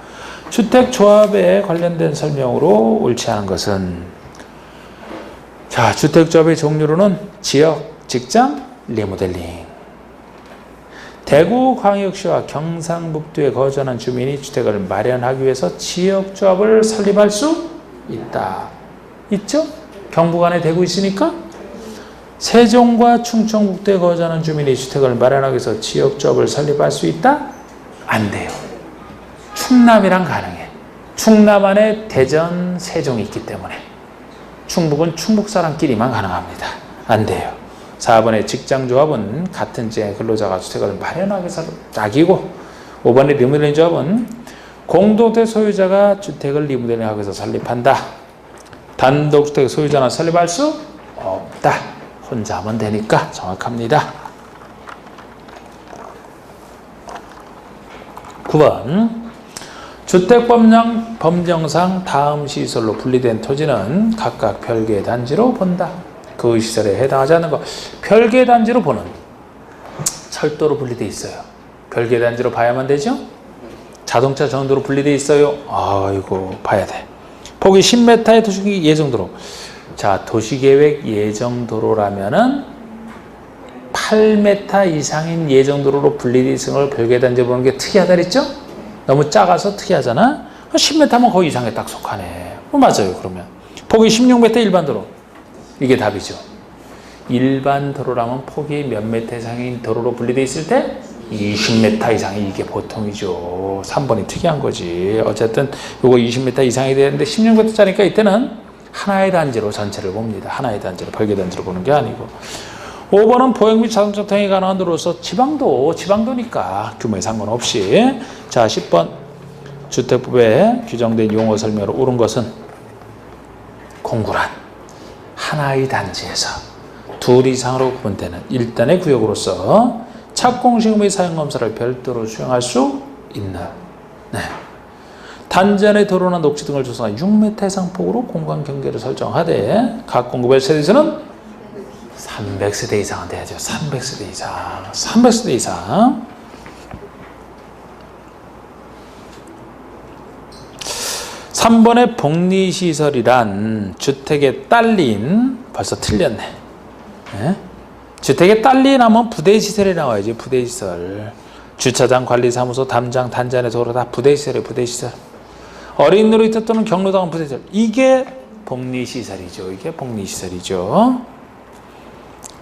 주택조합에 관련된 설명으로 옳지 않은 것은 자, 주택조합의 종류로는 지역, 직장, 리모델링. 대구광역시와 경상북도에 거주하는 주민이 주택을 마련하기 위해서 지역조합을 설립할 수 있다. 있죠? 경북 안에 되고 있으니까. 세종과 충청북도에 거주하는 주민이 주택을 마련하기 위해서 지역조합을 설립할 수 있다? 안 돼요. 충남이랑 가능해. 충남 안에 대전, 세종이 있기 때문에. 충북은 충북 사람끼리만 가능합니다. 안 돼요. 4번의 직장조합은 같은 지역의 근로자가 주택을 마련하기 위해서 딱이고, 5번의 리모델링 조합은 공동주택 소유자가 주택을 리모델링하기 위해서 설립한다. 단독주택 소유자는 설립할 수 없다. 혼자 하면 되니까 정확합니다. 9번 주택법령상 다음 시설로 분리된 토지는 각각 별개의 단지로 본다. 그 시설에 해당하지 않는 것. 별개의 단지로 보는. 철도로 분리되어 있어요. 별개의 단지로 봐야만 되죠? 자동차 전도로 분리되어 있어요. 아이고 봐야 돼. 폭이 10m의 도시계획 예정도로. 자, 도시계획 예정도로라면은 8m 이상인 예정도로로 분리되어 있는 걸 별개의 단지로 보는 게 특이하다 그랬죠? 너무 작아서 특이하잖아. 10m면 거의 이상에 딱 속하네. 맞아요. 그러면 폭이 16m 일반도로. 이게 답이죠. 일반도로라면 폭이 몇 m 이상인 도로로 분리되어 있을 때 20m 이상이 이게 보통이죠. 3번이 특이한 거지. 어쨌든 이거 20m 이상이 되는데 16m짜리니까 이때는 하나의 단지로 전체를 봅니다. 하나의 단지로, 별개 단지로 보는 게 아니고. 5번은 보행 및 자동차 통행이 가능한 도로로서 지방도니까 규모에 상관없이. 자, 10번 주택법에 규정된 용어 설명으로 옳은 것은 공구란 하나의 단지에서 둘 이상으로 구분되는 일단의 구역으로서 착공시험 및 사용검사를 별도로 수행할 수 있는. 네. 단지 안의 도로나 녹지 등을 조성한 6m 이상 폭으로 공간 경계를 설정하되 각 공급의 세대수는 300세대 이상은 돼야죠. 300세대 이상. 300세대 이상. 3번의 복리시설이란 주택에 딸린, 벌써 틀렸네. 네? 주택에 딸린 하면 부대시설이 나와야지. 부대시설. 주차장, 관리사무소, 담장, 단지 안의 도로 다 부대시설이에요. 부대시설. 어린 놀이터 또는 경로당은 부대시설. 이게 복리시설이죠. 이게 복리시설이죠.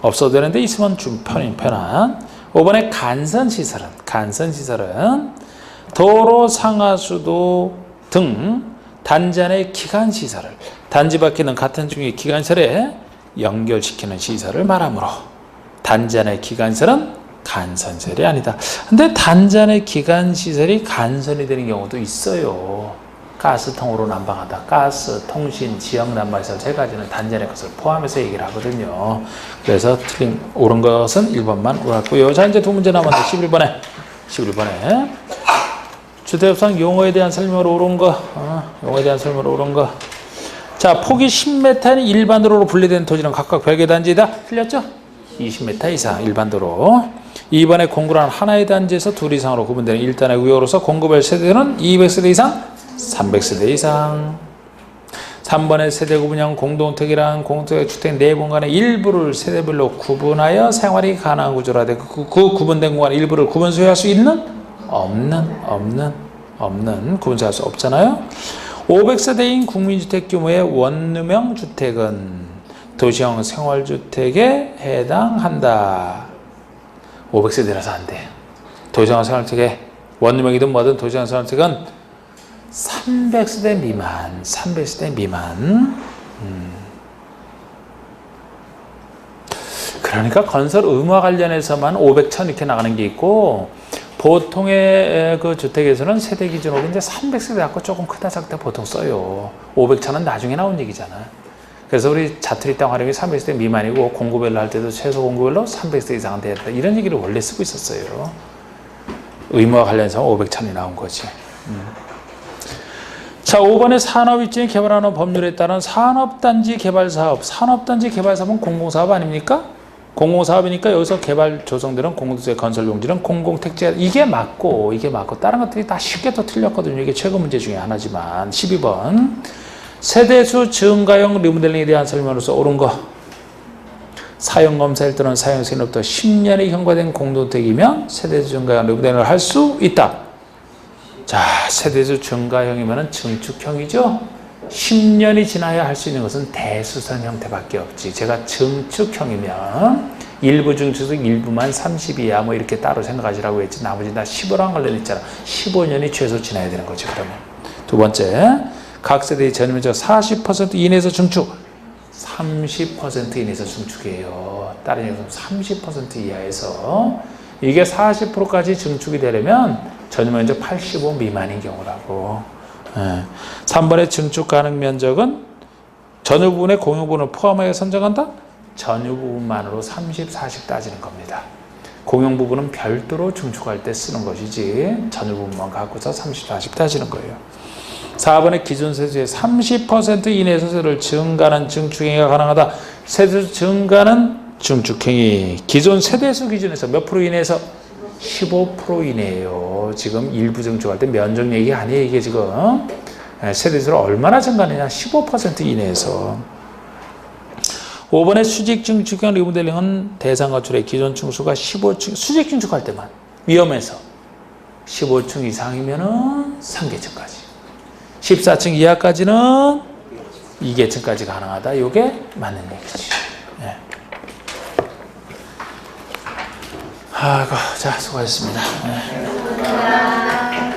없어도 되는데 있으면 좀 편한. 5번의 간선시설은 도로, 상하수도 등 단지 안의 기관시설을 단지 밖에 있는 같은 종류의 기관시설에 연결시키는 시설을 말하므로 단지 안의 기관시설은 간선시설이 아니다. 근데 단지 안의 기관시설이 간선이 되는 경우도 있어요. 가스통으로 난방하다. 가스, 통신, 지역 난방시설 세 가지는 단지 안의 것을 포함해서 얘기를 하거든요. 그래서 옳은 것은 1번만 옳았고요. 자, 이제 두 문제 남았는데 11번에 주택협상 용어에 대한 설명으로 옳은 거. 용어에 대한 설명으로 옳은 거. 자, 폭이 10m인 일반도로로 분리된 토지는 각각 별개 단지다. 틀렸죠? 20m 이상 일반도로. 2번에 공구란 하나의 단지에서 둘 이상으로 구분되는 일단의 구역으로서 공급의 세대는 200세대 이상, 300세대 이상. 3번의 세대 구분형 공동택이란 공동택 주택 내 공간의 일부를 세대별로 구분하여 생활이 가능한 구조라 돼. 그 구분된 공간 일부를 구분 소유할 수 있는? 없는 구분 소유할 수 없잖아요. 500세대인 국민주택 규모의 원룸형 주택은 도시형 생활주택에 해당한다. 500세대라서 안 돼. 도시형 생활주택에 원룸형이든 뭐든 도시형 생활주택은 300세대 미만. 그러니까 건설 의무와 관련해서만 500, 1000 이렇게 나가는 게 있고 보통의 그 주택에서는 세대 기준으로 이제 300세대 갖고 조금 크다 작다 보통 써요. 500, 1000은 나중에 나온 얘기잖아. 그래서 우리 자투리 땅 활용이 300세대 미만이고 공구별로 할 때도 최소 공구별로 300세대 이상은 돼야 된다. 이런 얘기를 원래 쓰고 있었어요. 의무와 관련해서 500, 1000이 나온 거지. 자, 5번에 산업입지에 개발하는 법률에 따른 산업단지 개발사업. 산업단지 개발사업은 공공사업 아닙니까? 공공사업이니까 여기서 개발 조성되는 공동주택 건설 용지는 공공택지. 이게 맞고 다른 것들이 다 쉽게 또 틀렸거든요. 이게 최고 문제 중에 하나지만. 12번 세대수 증가형 리모델링에 대한 설명으로서 옳은 거. 사용검사일 또는 사용승인으로부터 10년이 경과된 공동택이면 세대수 증가형 리모델링을 할 수 있다. 자, 세대수 증가형이면 증축형이죠. 10년이 지나야 할 수 있는 것은 대수선 형태밖에 없지. 제가 증축형이면 일부 증축은 일부만 30이야 뭐 이렇게 따로 생각하시라고 했지. 나머지 다 15랑 관련했잖아. 15년이 최소 지나야 되는 거지. 그러면 두 번째, 각 세대의 전면적 40% 이내에서 증축, 30% 이내에서 증축이에요. 다른 얘기는 30% 이하에서 이게 40%까지 증축이 되려면 전면적 85 미만인 경우라고. 3번의 증축 가능 면적은 전유 부분의 공유 부분을 포함하여 선정한다? 전유 부분만으로 30, 40 따지는 겁니다. 공용 부분은 별도로 증축할 때 쓰는 것이지 전유 부분만 갖고서 30, 40 따지는 거예요. 4번의 기존 세수의 30% 이내 세수를 증가하는 증축행위가 가능하다. 세수 증가는 증축행위. 기존 세대수 기준에서 몇 프로 이내에서? 15% 이내예요. 지금 일부 증축할 때 면적 얘기 아니에요. 이게 지금 세대수를 얼마나 증가하느냐? 15% 이내에서. 5번의 수직 증축형 리모델링은 대상 건축의 기존 층수가 15층, 수직 증축할 때만 위험해서 15층 이상이면은 3계층까지, 14층 이하까지는 2계층까지 가능하다. 이게 맞는 얘기지. 네. 아이고, 자, 수고하셨습니다. 네.